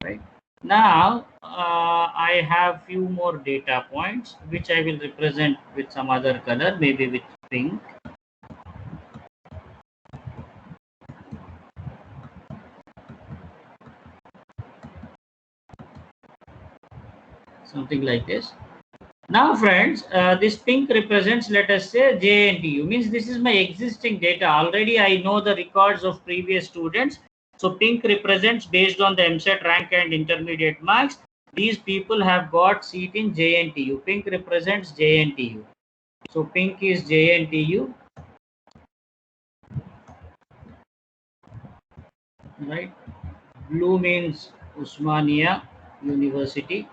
right? Now I have few more data points which I will represent with some other color, maybe with pink. Something like this. Now friends, this pink represents, let us say, JNTU, means this is my existing data. Already I know the records of previous students. So pink represents based on the MSET rank and intermediate marks. These people have got seat in JNTU. Pink represents JNTU. So pink is JNTU, right? Blue means Usmania University.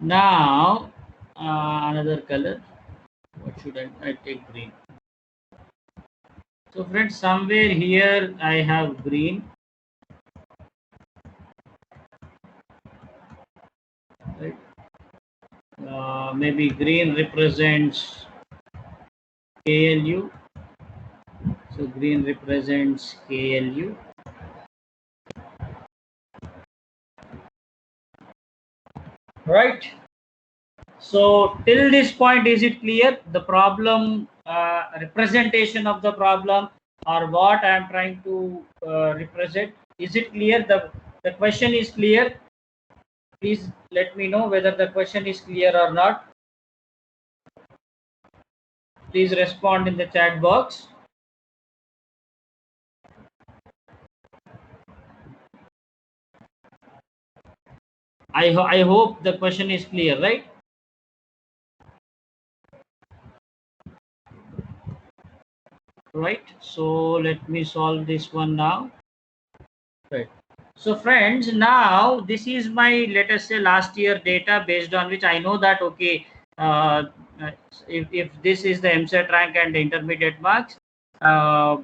Now another color. What should I take? Green. So friends, somewhere here I have green, right? Maybe green represents KLU. So green represents KLU. Right. So till this point, is it clear? The problem representation of the problem, or what I am trying to represent. Is it clear? The question is clear. Please let me know whether the question is clear or not. Please respond in the chat box. I hope the question is clear, right? Right. So let me solve this one now. Right. So friends, now this is my, let us say, last year data, based on which I know that, okay, uh, if this is the MSET rank and the intermediate marks, uh,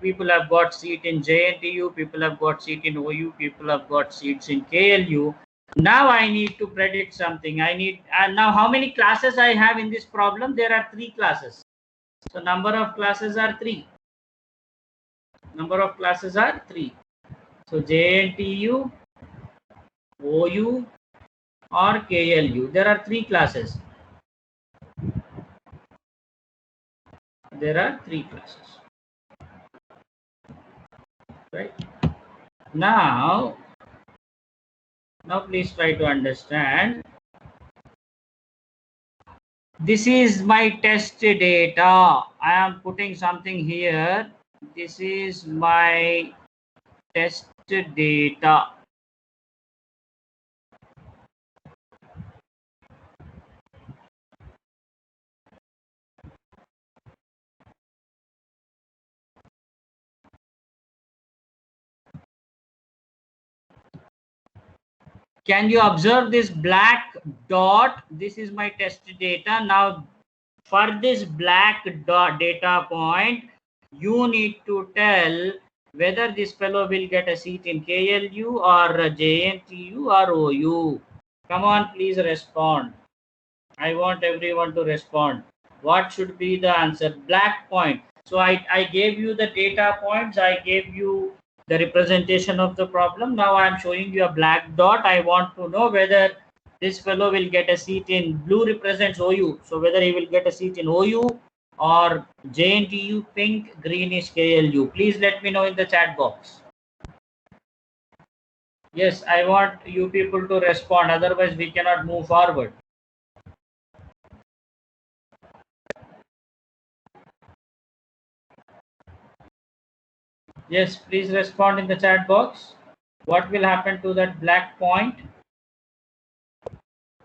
people have got seat in JNTU, people have got seat in OU, people have got seats in KLU. Now I need to predict something. I need, and now how many classes I have in this problem? There are 3 classes. So number of classes are 3. Number of classes are 3. So JNTU, OU or KLU. There are 3 classes. There are 3 classes. Right. Now please try to understand. This is my test data. I am putting something here. This is my test data. Can you observe this black dot? This is my test data. Now for this black dot data point, you need to tell whether this fellow will get a seat in KLU or JNTU or OU. Come on, please respond. I want everyone to respond. What should be the answer? Black point. So I gave you the data points. I gave you the representation of the problem. Now I am showing you a black dot. I want to know whether this fellow will get a seat in, blue represents OU. So whether he will get a seat in OU or JNTU, pink, green is KLU. Please let me know in the chat box. Yes, I want you people to respond. Otherwise, we cannot move forward. Yes, please respond in the chat box. What will happen to that black point?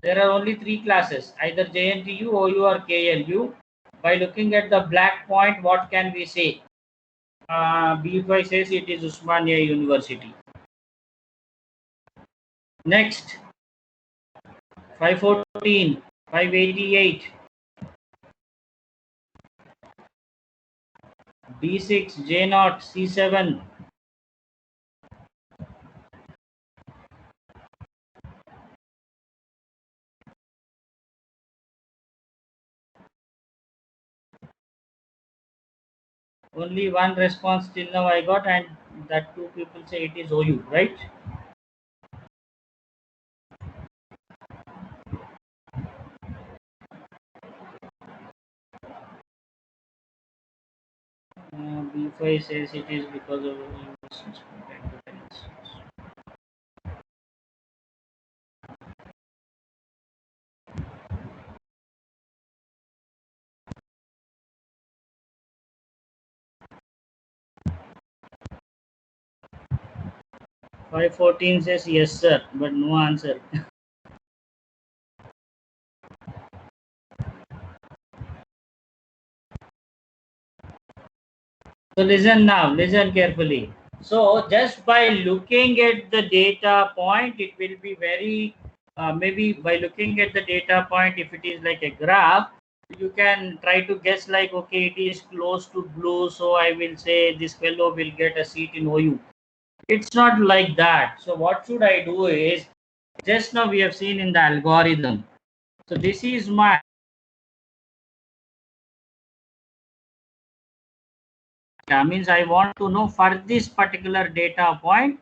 There are only 3 classes, either JNTU, OU or KLU. By looking at the black point, what can we say? B5 says it is Usmania University. Next, 514, 588, B6, J0, C7. Only one response till now I got, and that 2 people say it is OU, right? B5 says it is because of US's content. 514 says yes sir, but no answer. So listen now, listen carefully. So just by looking at the data point, it will be very, maybe by looking at the data point, if it is like a graph, you can try to guess like, okay, it is close to blue, so I will say this fellow will get a seat in OU. It's not like that. So what should I do is, just now we have seen in the algorithm. So this is my, means I want to know for this particular data point,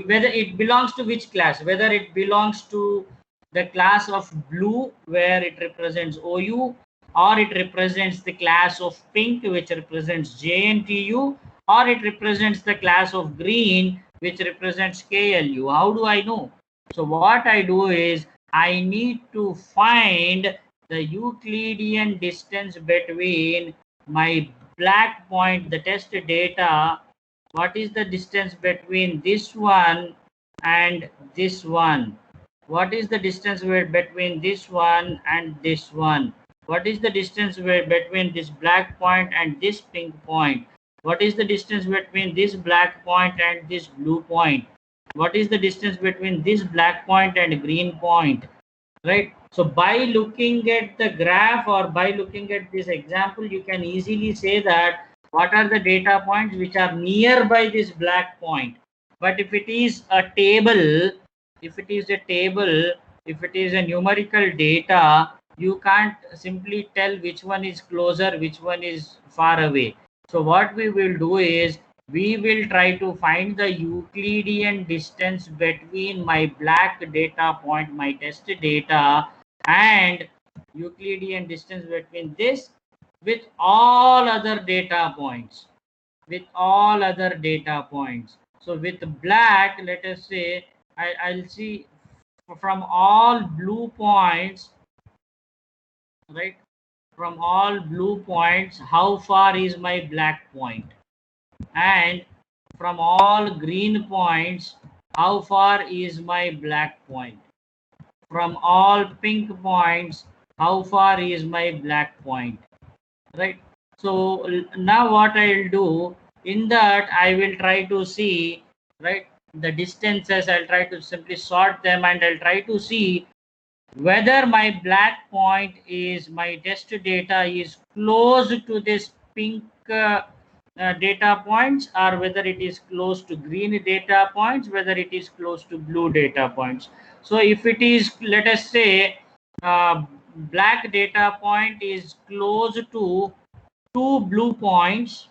whether it belongs to which class, whether it belongs to the class of blue where it represents OU, or it represents the class of pink which represents JNTU, or it represents the class of green which represents KLU. How do I know? So what I do is I need to find the Euclidean distance between my black point, the test data. What is the distance between this one and this one? What is the distance between this one and this one? What is the distance between this black point and this pink point? What is the distance between this black point and this blue point? What is the distance between this black point and green point? Right? So by looking at the graph or by looking at this example, you can easily say that what are the data points which are nearby this black point. But if it is a table, if it is a table, if it is a numerical data, you can't simply tell which one is closer, which one is far away. So what we will do is we will try to find the Euclidean distance between my black data point, my test data, and Euclidean distance between this with all other data points. With all other data points. So with black, let us say, I'll see from all blue points, right? From all blue points, how far is my black point? And from all green points, how far is my black point? From all pink points, how far is my black point? Right? So now what I'll do, in that I will try to see, right, the distances. I'll try to simply sort them and I'll try to see whether my black point is, my test data is close to this pink data points, or whether it is close to green data points, whether it is close to blue data points. So if it is, let us say, black data point is close to 2 blue points,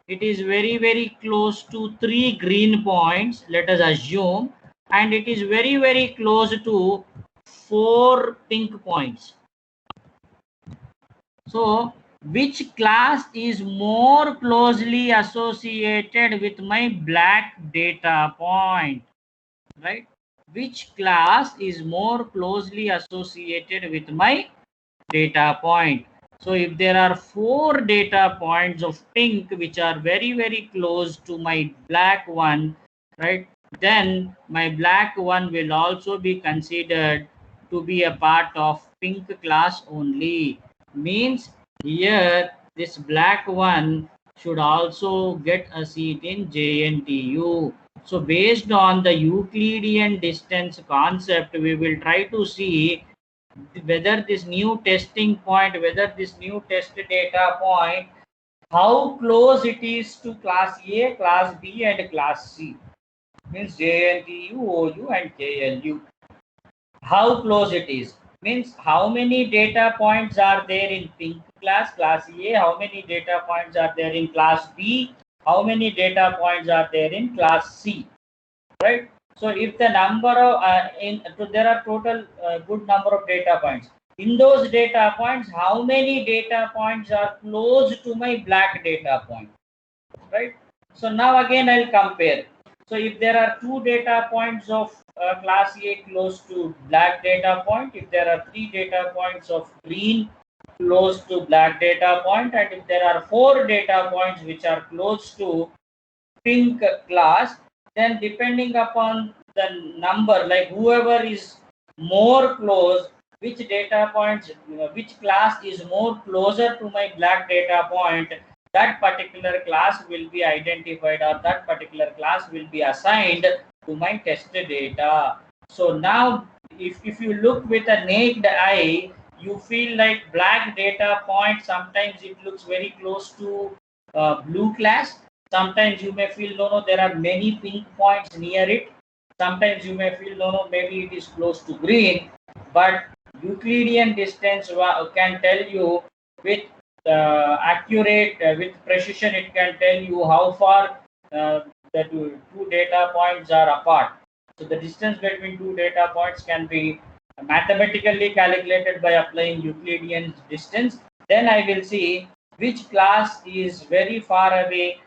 it is very close to 3 green points, let us assume, and it is very close to 4 pink points. So which class is more closely associated with my black data point? Right? Which class is more closely associated with my data point? So if there are 4 data points of pink which are very close to my black one, right, then my black one will also be considered to be a part of pink class only. Means here this black one should also get a seat in JNTU. So based on the Euclidean distance concept, we will try to see whether this new testing point, whether this new test data point, how close it is to class A, class B, and class C. Means JNTU, OU, and KLU. How close it is. Means how many data points are there in pink class, class A, how many data points are there in class B, how many data points are there in class C. Right? So if the number of there are total good number of data points. In those data points, how many data points are close to my black data point? Right? So now again I'll compare. So if there are 2 data points of class A close to black data point, if there are 3 data points of green close to black data point, and if there are 4 data points which are close to pink class, then depending upon the number, like whoever is more close, which data points, which class is more closer to my black data point, that particular class will be identified, or that particular class will be assigned to my test data. So now if you look with a naked eye, you feel like black data point, sometimes it looks very close to blue class. Sometimes you may feel no, there are many pink points near it. Sometimes you may feel no, maybe it is close to green. But Euclidean distance can tell you with accurate, with precision, it can tell you how far the two data points are apart. So the distance between two data points can be mathematically calculated by applying Euclidean distance. Then I will see which class is very far away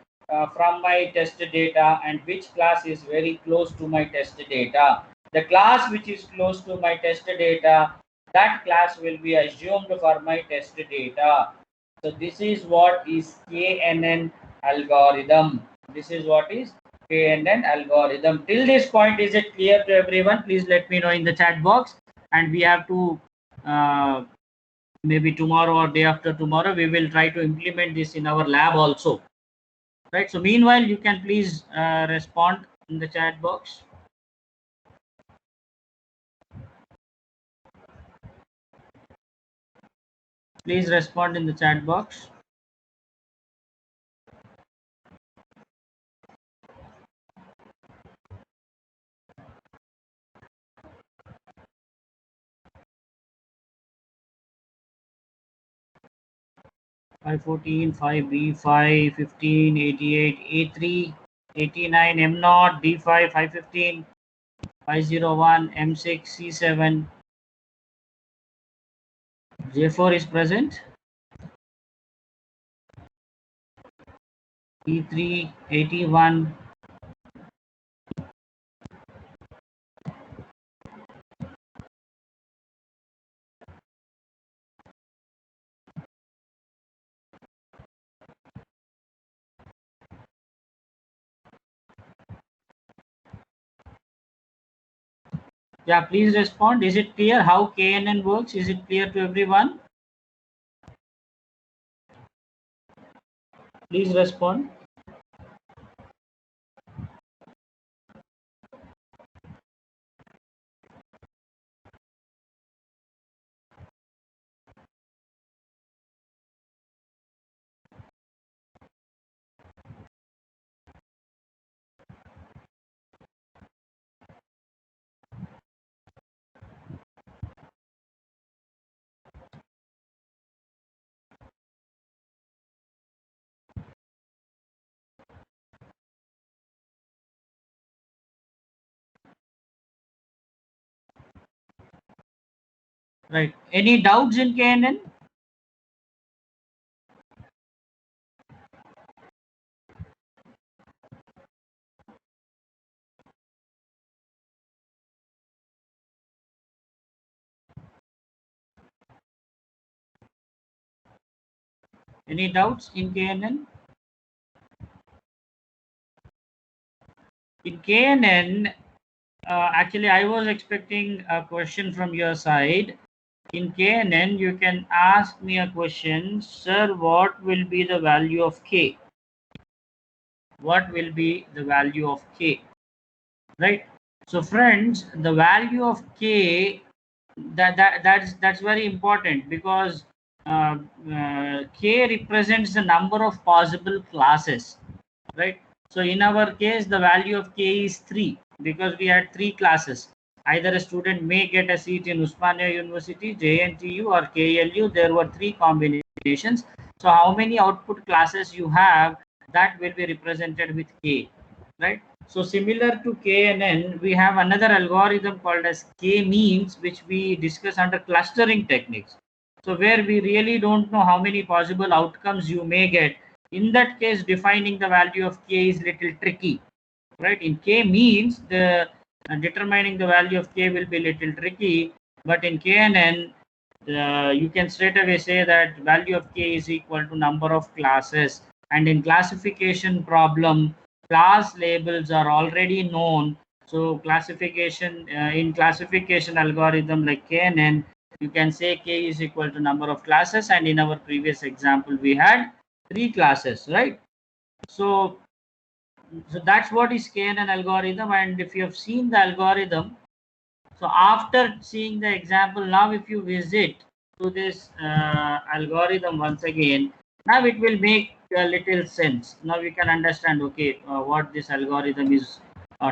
from my test data and which class is very close to my test data. The class which is close to my test data, that class will be assumed for my test data. So this is what is KNN algorithm. This is what is KNN algorithm. Till this point, is it clear to everyone? Please let me know in the chat box. And we have to maybe tomorrow or day after tomorrow, we will try to implement this in our lab also. Right. So meanwhile, you can please respond in the chat box. Please respond in the chat box. $514, 5B, 5, 15, 88, A3, 89, M0, D5, 515, 501, M6, C7, J4 is present, E3, 81. Yeah, please respond. Is it clear how KNN works? Is it clear to everyone? Please respond. Right. Any doubts in KNN? Any doubts in KNN? In KNN, actually, I was expecting a question from your side. In KNN, you can ask me a question, sir, what will be the value of K? What will be the value of K? Right? So friends, the value of K, that's very important, because K represents the number of possible classes, right? So in our case, the value of K is 3, because we had 3 classes. Either a student may get a seat in Usmania University, JNTU, or KLU. There were 3 combinations. So how many output classes you have, that will be represented with K, right? So similar to KNN, we have another algorithm called as K-means, which we discuss under clustering techniques. So where we really don't know how many possible outcomes you may get. In that case, defining the value of K is little tricky, right? In K-means, the determining the value of K will be little tricky, but in KNN, you can straight away say that value of K is equal to number of classes. And in classification problem, class labels are already known. So classification, in classification algorithm like KNN, you can say K is equal to number of classes. And in our previous example, we had three classes, right? So that's what is KNN algorithm. And if you have seen the algorithm, so after seeing the example, now if you visit to this algorithm once again, now it will make a little sense. Now we can understand, okay, what this algorithm is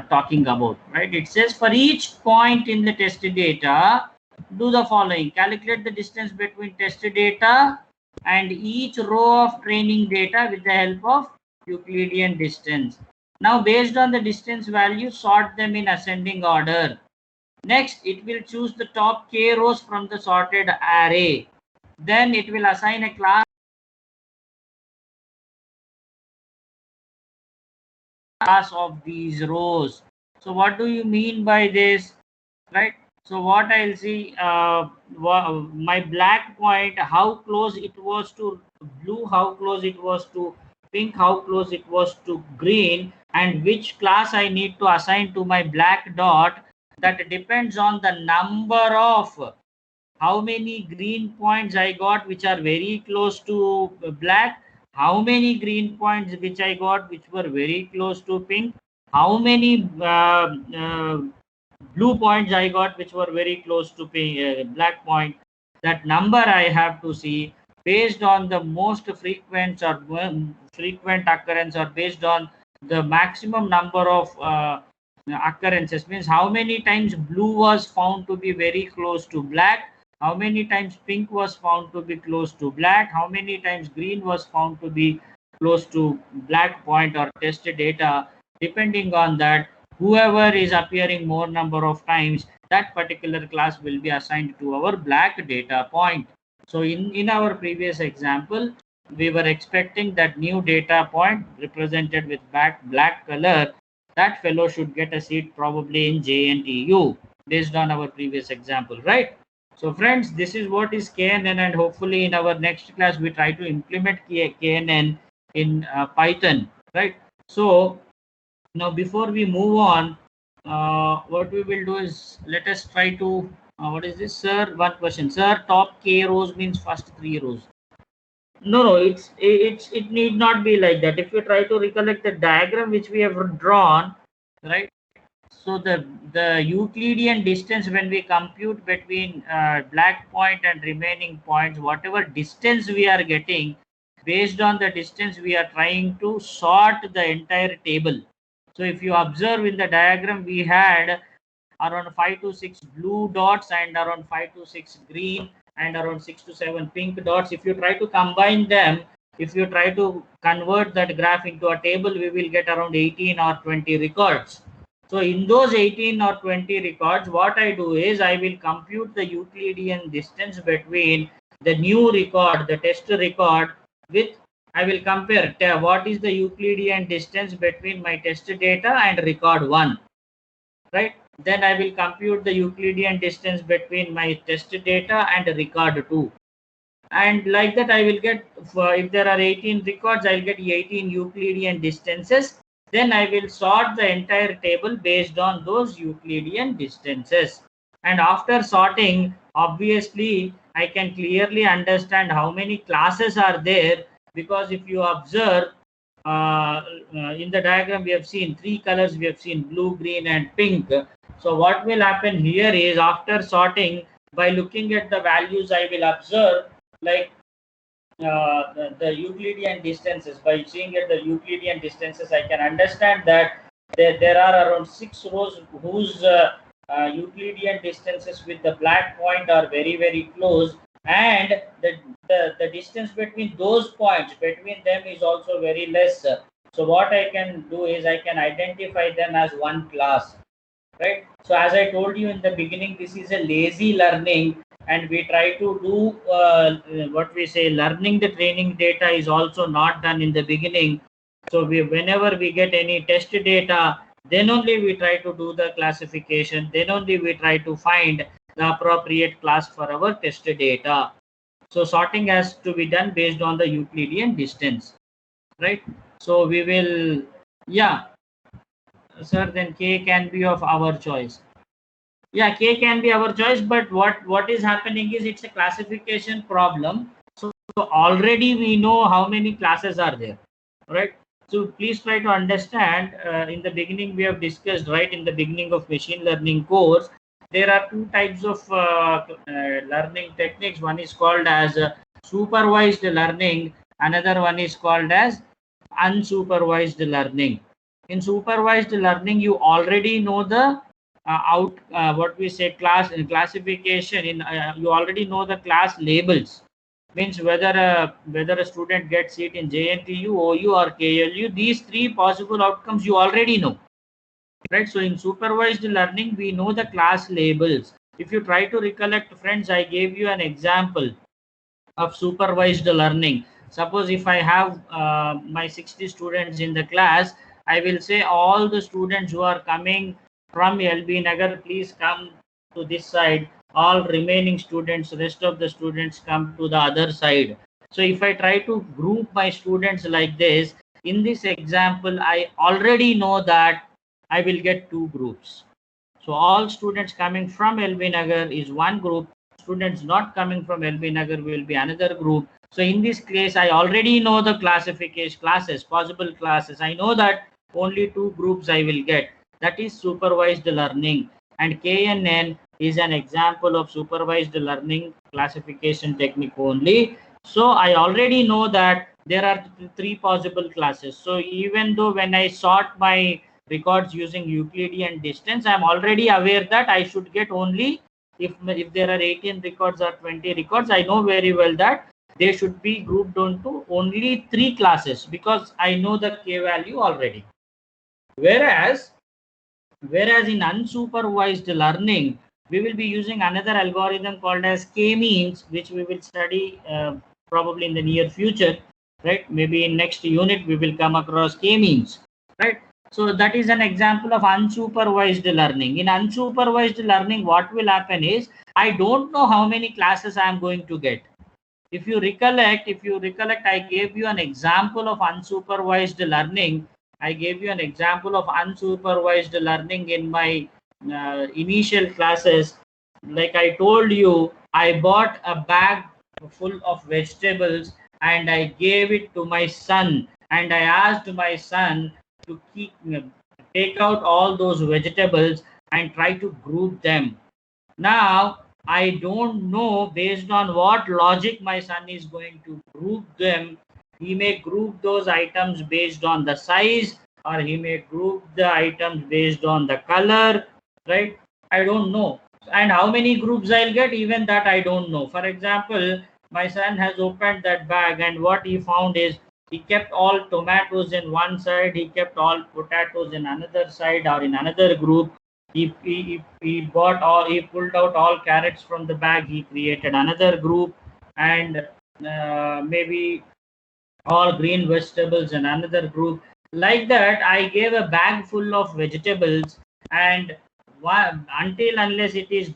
talking about, right? It says for each point in the test data, do the following: calculate the distance between test data and each row of training data with the help of Euclidean distance. Now, based on the distance value, sort them in ascending order. Next, it will choose the top k rows from the sorted array. Then it will assign a class of these rows. So what do you mean by this, right? So what I'll see, my black point, how close it was to blue, how close it was to pink, how close it was to green, and which class I need to assign to my black dot. That depends on the number of how many green points I got which are very close to black, how many green points which I got which were very close to pink, how many blue points I got which were very close to pink, black point. That number I have to see based on the most frequent or frequent occurrence, or based on the maximum number of occurrences, means how many times blue was found to be very close to black, how many times pink was found to be close to black, how many times green was found to be close to black point or test data. Depending on that, whoever is appearing more number of times, that particular class will be assigned to our black data point. So in our previous example, we were expecting that new data point represented with black color, that fellow should get a seat probably in JNTU based on our previous example, right? So friends, this is what is KNN, and hopefully in our next class we try to implement KNN in Python, right? So now before we move on, what we will do is, let us try to what is this, sir? One question, sir. Top k rows means first three rows. No, it need not be like that. If you try to recollect the diagram which we have drawn, right? So the Euclidean distance, when we compute between black point and remaining points, whatever distance we are getting, based on the distance we are trying to sort the entire table. So if you observe in the diagram, we had around 5 to 6 blue dots and around 5 to 6 green and around 6 to 7 pink dots. If you try to combine them, if you try to convert that graph into a table, we will get around 18 or 20 records. So in those 18 or 20 records, what I do is I will compute the Euclidean distance between the new record, the test record, with, I will compare what is the Euclidean distance between my test data and record 1, right? Then I will compute the Euclidean distance between my test data and record 2. And like that I will get, if there are 18 records, I'll get 18 Euclidean distances. Then I will sort the entire table based on those Euclidean distances. And after sorting, obviously I can clearly understand how many classes are there, because if you observe, in the diagram we have seen three colors, we have seen blue, green and pink. So what will happen here is, after sorting, by looking at the values, I will observe, like the Euclidean distances. By seeing at the Euclidean distances, I can understand that there are around 6 rows whose Euclidean distances with the black point are very, very close, and the distance between those points, between them, is also very less. So what I can do is I can identify them as one class, right? So as I told you in the beginning, this is a lazy learning, and we try to do what we say, learning the training data is also not done in the beginning. So whenever we get any test data, then only we try to do the classification, then only we try to find the appropriate class for our test data. So sorting has to be done based on the Euclidean distance, right? So we will, yeah, sir, then k can be of our choice. Yeah, k can be our choice, but what is happening is, it's a classification problem. So So already we know how many classes are there, right? So please try to understand. In the beginning, we have discussed, right, in the beginning of machine learning course, there are two types of learning techniques. One is called as supervised learning. Another one is called as unsupervised learning. In supervised learning, you already know the out what we say classification. You already know the class labels, means whether a student gets it in JNTU, OU or KLU. These three possible outcomes you already know, right? So in supervised learning, we know the class labels. If you try to recollect, friends, I gave you an example of supervised learning. Suppose if I have my 60 students in the class, I will say all the students who are coming from LB Nagar, please come to this side. All remaining students, rest of the students, come to the other side. So if I try to group my students like this, in this example, I already know that I will get two groups. So all students coming from LB Nagar is one group. Students not coming from LB Nagar will be another group. So in this case, I already know the classification classes, possible classes. I know that only two groups I will get. That is supervised learning. And KNN is an example of supervised learning classification technique only. So I already know that there are three possible classes. So even though when I sort my records using Euclidean distance, I'm already aware that I should get only, if there are 18 records or 20 records, I know very well that they should be grouped onto only three classes because I know the k value already. Whereas in unsupervised learning, we will be using another algorithm called as k-means, which we will study probably in the near future, right? Maybe in next unit we will come across k-means, right? So that is an example of unsupervised learning. In unsupervised learning, what will happen is I don't know how many classes I am going to get. If you recollect, I gave you an example of unsupervised learning. I gave you an example of unsupervised learning in my initial classes. Like I told you, I bought a bag full of vegetables and I gave it to my son, and I asked my son to take out all those vegetables and try to group them. Now, I don't know based on what logic my son is going to group them. He may group those items based on the size, or he may group the items based on the color, right? I don't know. And how many groups I'll get, even that I don't know. For example, my son has opened that bag, and what he found is he kept all tomatoes in one side, he kept all potatoes in another side or in another group. He bought all, he pulled out all carrots from the bag, he created another group, and maybe all green vegetables in another group. Like that, I gave a bag full of vegetables, and until unless it is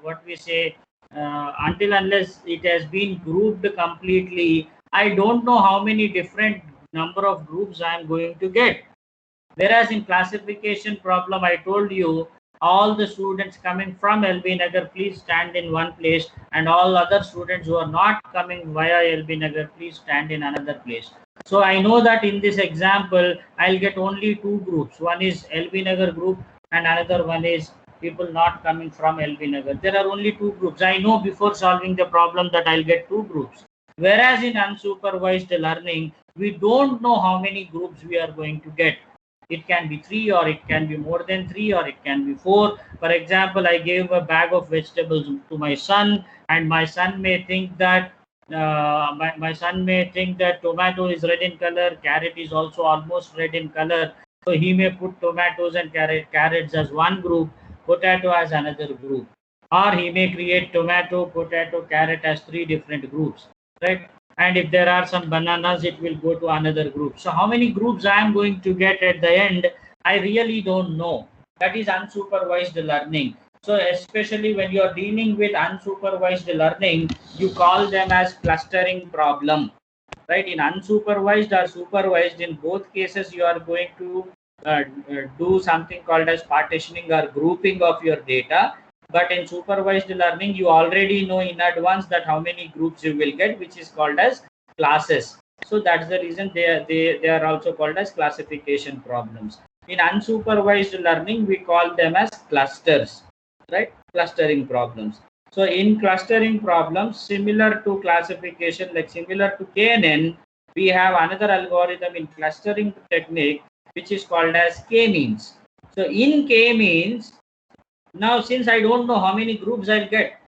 what we say until unless it has been grouped completely, I don't know how many different number of groups I am going to get. Whereas in classification problem, I told you all the students coming from LB Nagar, please stand in one place, and all other students who are not coming via LB Nagar, please stand in another place. So I know that in this example, I'll get only two groups. One is LB Nagar group, and another one is people not coming from LB Nagar. There are only two groups. I know before solving the problem that I'll get two groups. Whereas in unsupervised learning, we don't know how many groups we are going to get. It can be three, or it can be more than three, or it can be four. For example, I gave a bag of vegetables to my son, and my son may think that my son may think that tomato is red in color, carrot is also almost red in color. So he may put tomatoes and carrots as one group, potato as another group. Or he may create tomato, potato, carrot as three different groups, right? And if there are some bananas, it will go to another group. So how many groups I am going to get at the end, I really don't know. That is unsupervised learning. So especially when you are dealing with unsupervised learning, you call them as clustering problem, right? In unsupervised or supervised, in both cases you are going to do something called as partitioning or grouping of your data. But in supervised learning, you already know in advance that how many groups you will get, which is called as classes. So that's the reason they are also called as classification problems. In unsupervised learning, we call them as clusters, right? Clustering problems. So in clustering problems, similar to classification, like similar to KNN, we have another algorithm in clustering technique, which is called as k-means. So in k-means, now, since I don't know how many groups I'll get,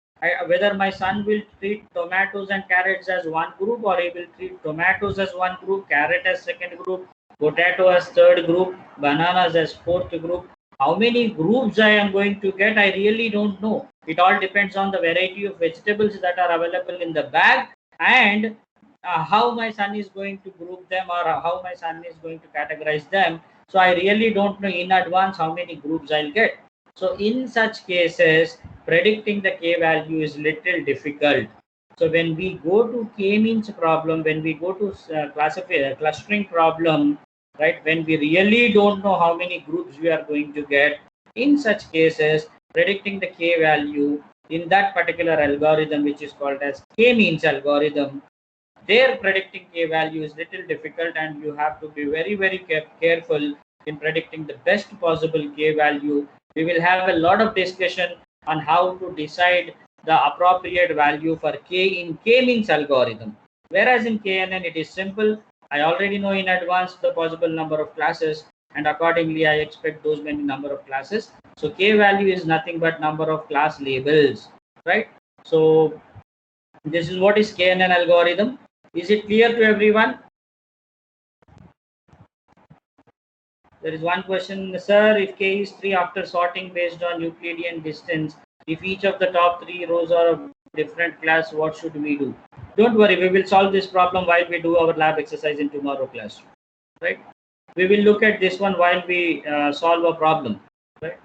whether my son will treat tomatoes and carrots as one group, or he will treat tomatoes as one group, carrot as second group, potato as third group, bananas as fourth group. How many groups I am going to get, I really don't know. It all depends on the variety of vegetables that are available in the bag, and how my son is going to group them, or how my son is going to categorize them. So I really don't know in advance how many groups I'll get. So in such cases, predicting the k value is little difficult. So when we go to k-means problem, when we go to clustering problem, right, when we really don't know how many groups we are going to get, in such cases, predicting the k value in that particular algorithm, which is called as k-means algorithm, there predicting k value is little difficult, and you have to be very careful in predicting the best possible k value. We will have a lot of discussion on how to decide the appropriate value for k in k-means algorithm. Whereas in KNN it is simple. I already know in advance the possible number of classes, and accordingly I expect those many number of classes. So k value is nothing but number of class labels, right? So this is what is KNN algorithm. Is it clear to everyone? There is one question, sir. If k is 3 after sorting based on Euclidean distance, if each of the top 3 rows are of different class, what should we do? Don't worry, we will solve this problem while we do our lab exercise in tomorrow class. Right? We will look at this one while we solve a problem. Right?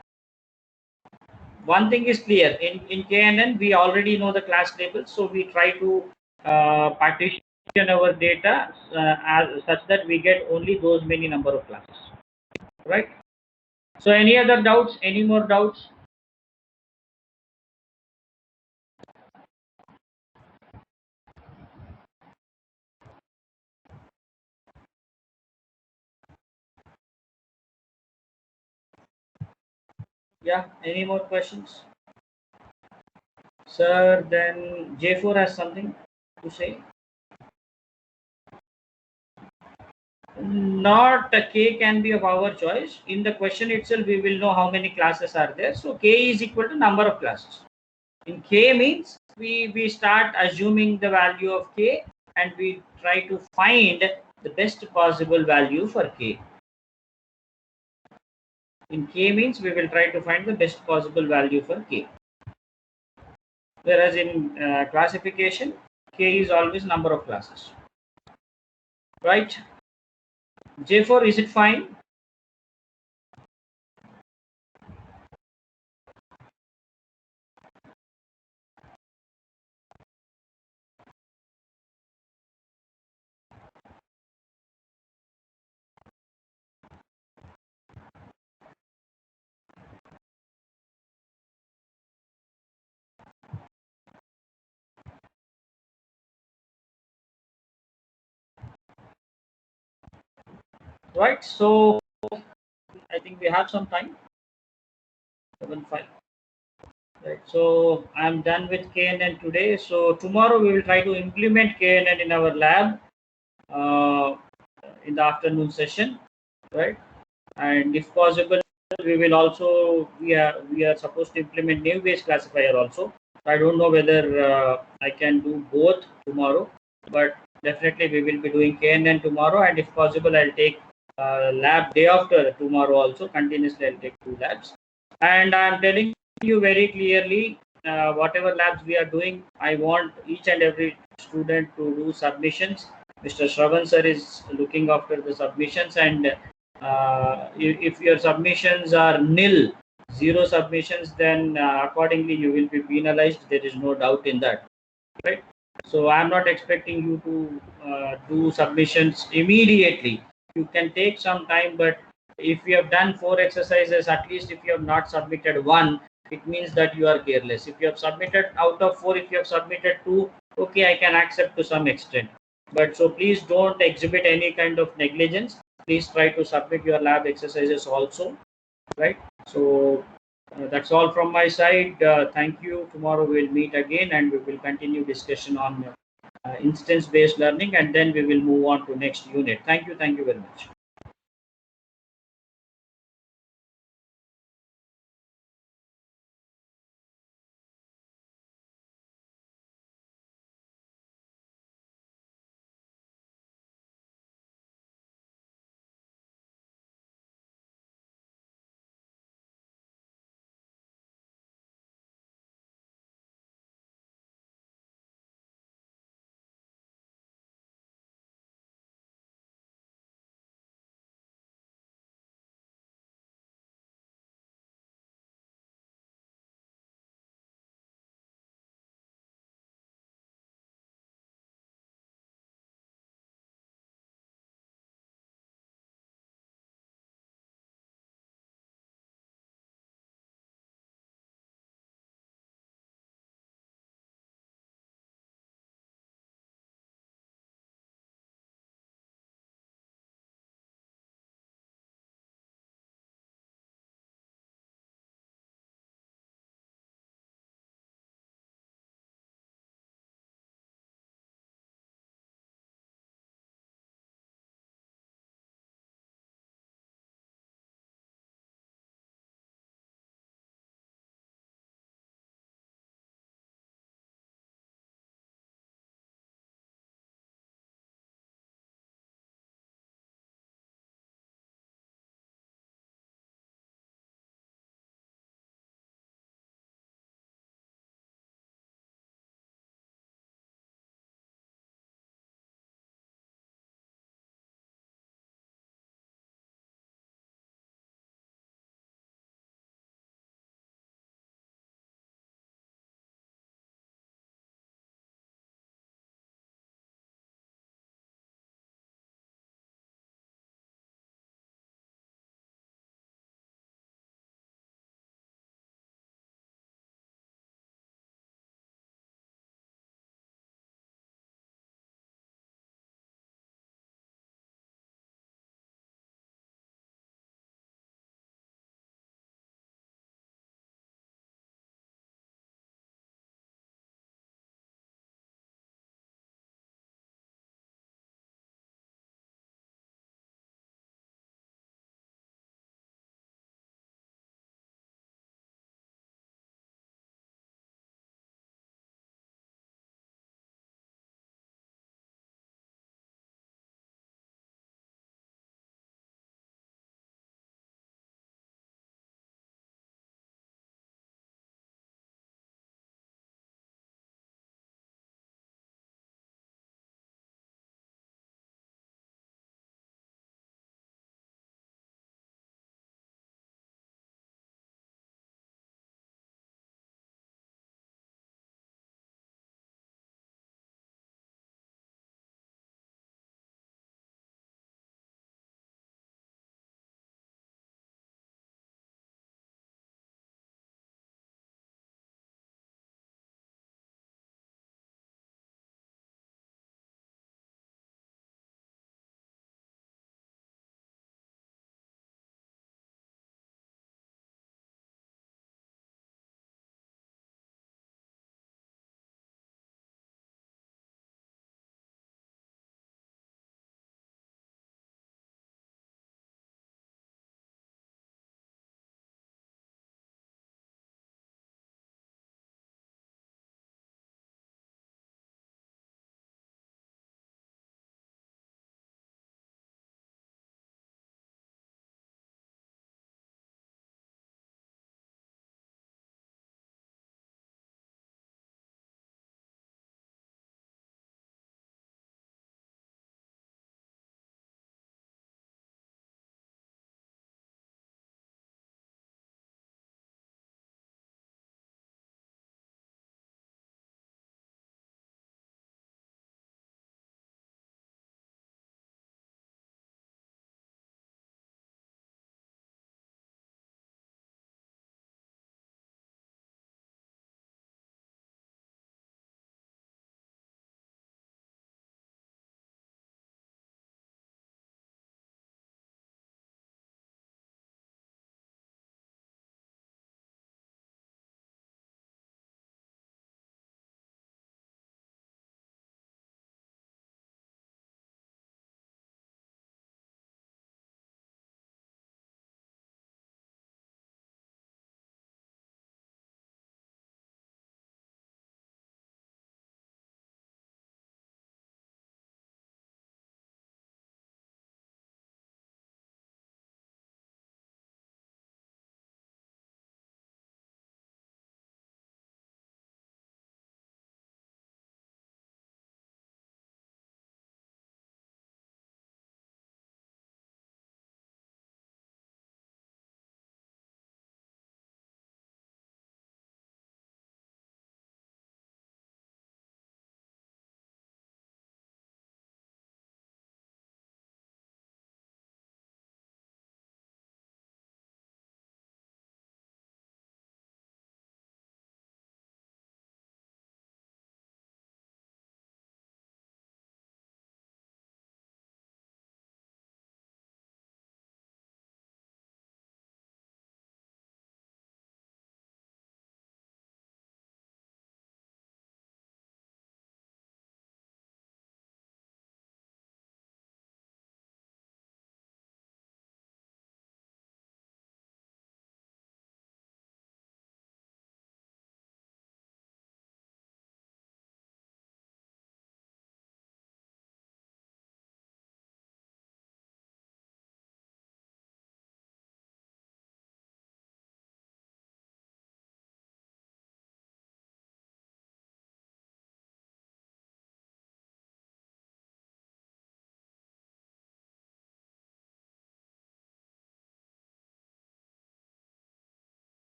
One thing is clear, in KNN we already know the class labels, so we try to partition our data as such that we get only those many number of classes, right? So any other doubts, any more doubts? Yeah, any more questions, sir? Then J4 has something to say. Not a k can be of our choice. In the question itself we will know how many classes are there, so k is equal to number of classes. In k means we start assuming the value of k, and we try to find the best possible value for k. In k means we will try to find the best possible value for k. Whereas in classification, k is always number of classes. Right? J4, is it fine? Right? So I think we have some time. 7:05. Right. So I'm done with KNN today. So tomorrow we will try to implement KNN in our lab uh, in the afternoon session, right? And if possible, we will also we are supposed to implement new based classifier also. I don't know whether I can do both tomorrow, but definitely we will be doing KNN tomorrow, and if possible, I'll take lab day after tomorrow also. Continuously, I'll take 2 labs, and I'm telling you very clearly, whatever labs we are doing, I want each and every student to do submissions. Mr. Shravan sir is looking after the submissions, and if your submissions are nil, zero submissions, then accordingly you will be penalized. There is no doubt in that, right? So I'm not expecting you to do submissions immediately. You can take some time, but if you have done 4 exercises, at least if you have not submitted one, it means that you are careless. If you have submitted out of 4, if you have submitted 2, okay, I can accept to some extent. But so please don't exhibit any kind of negligence. Please try to submit your lab exercises also, right? So that's all from my side. Thank you. Tomorrow we'll meet again and we will continue discussion on instance based learning, and then we will move on to next unit. Thank you very much.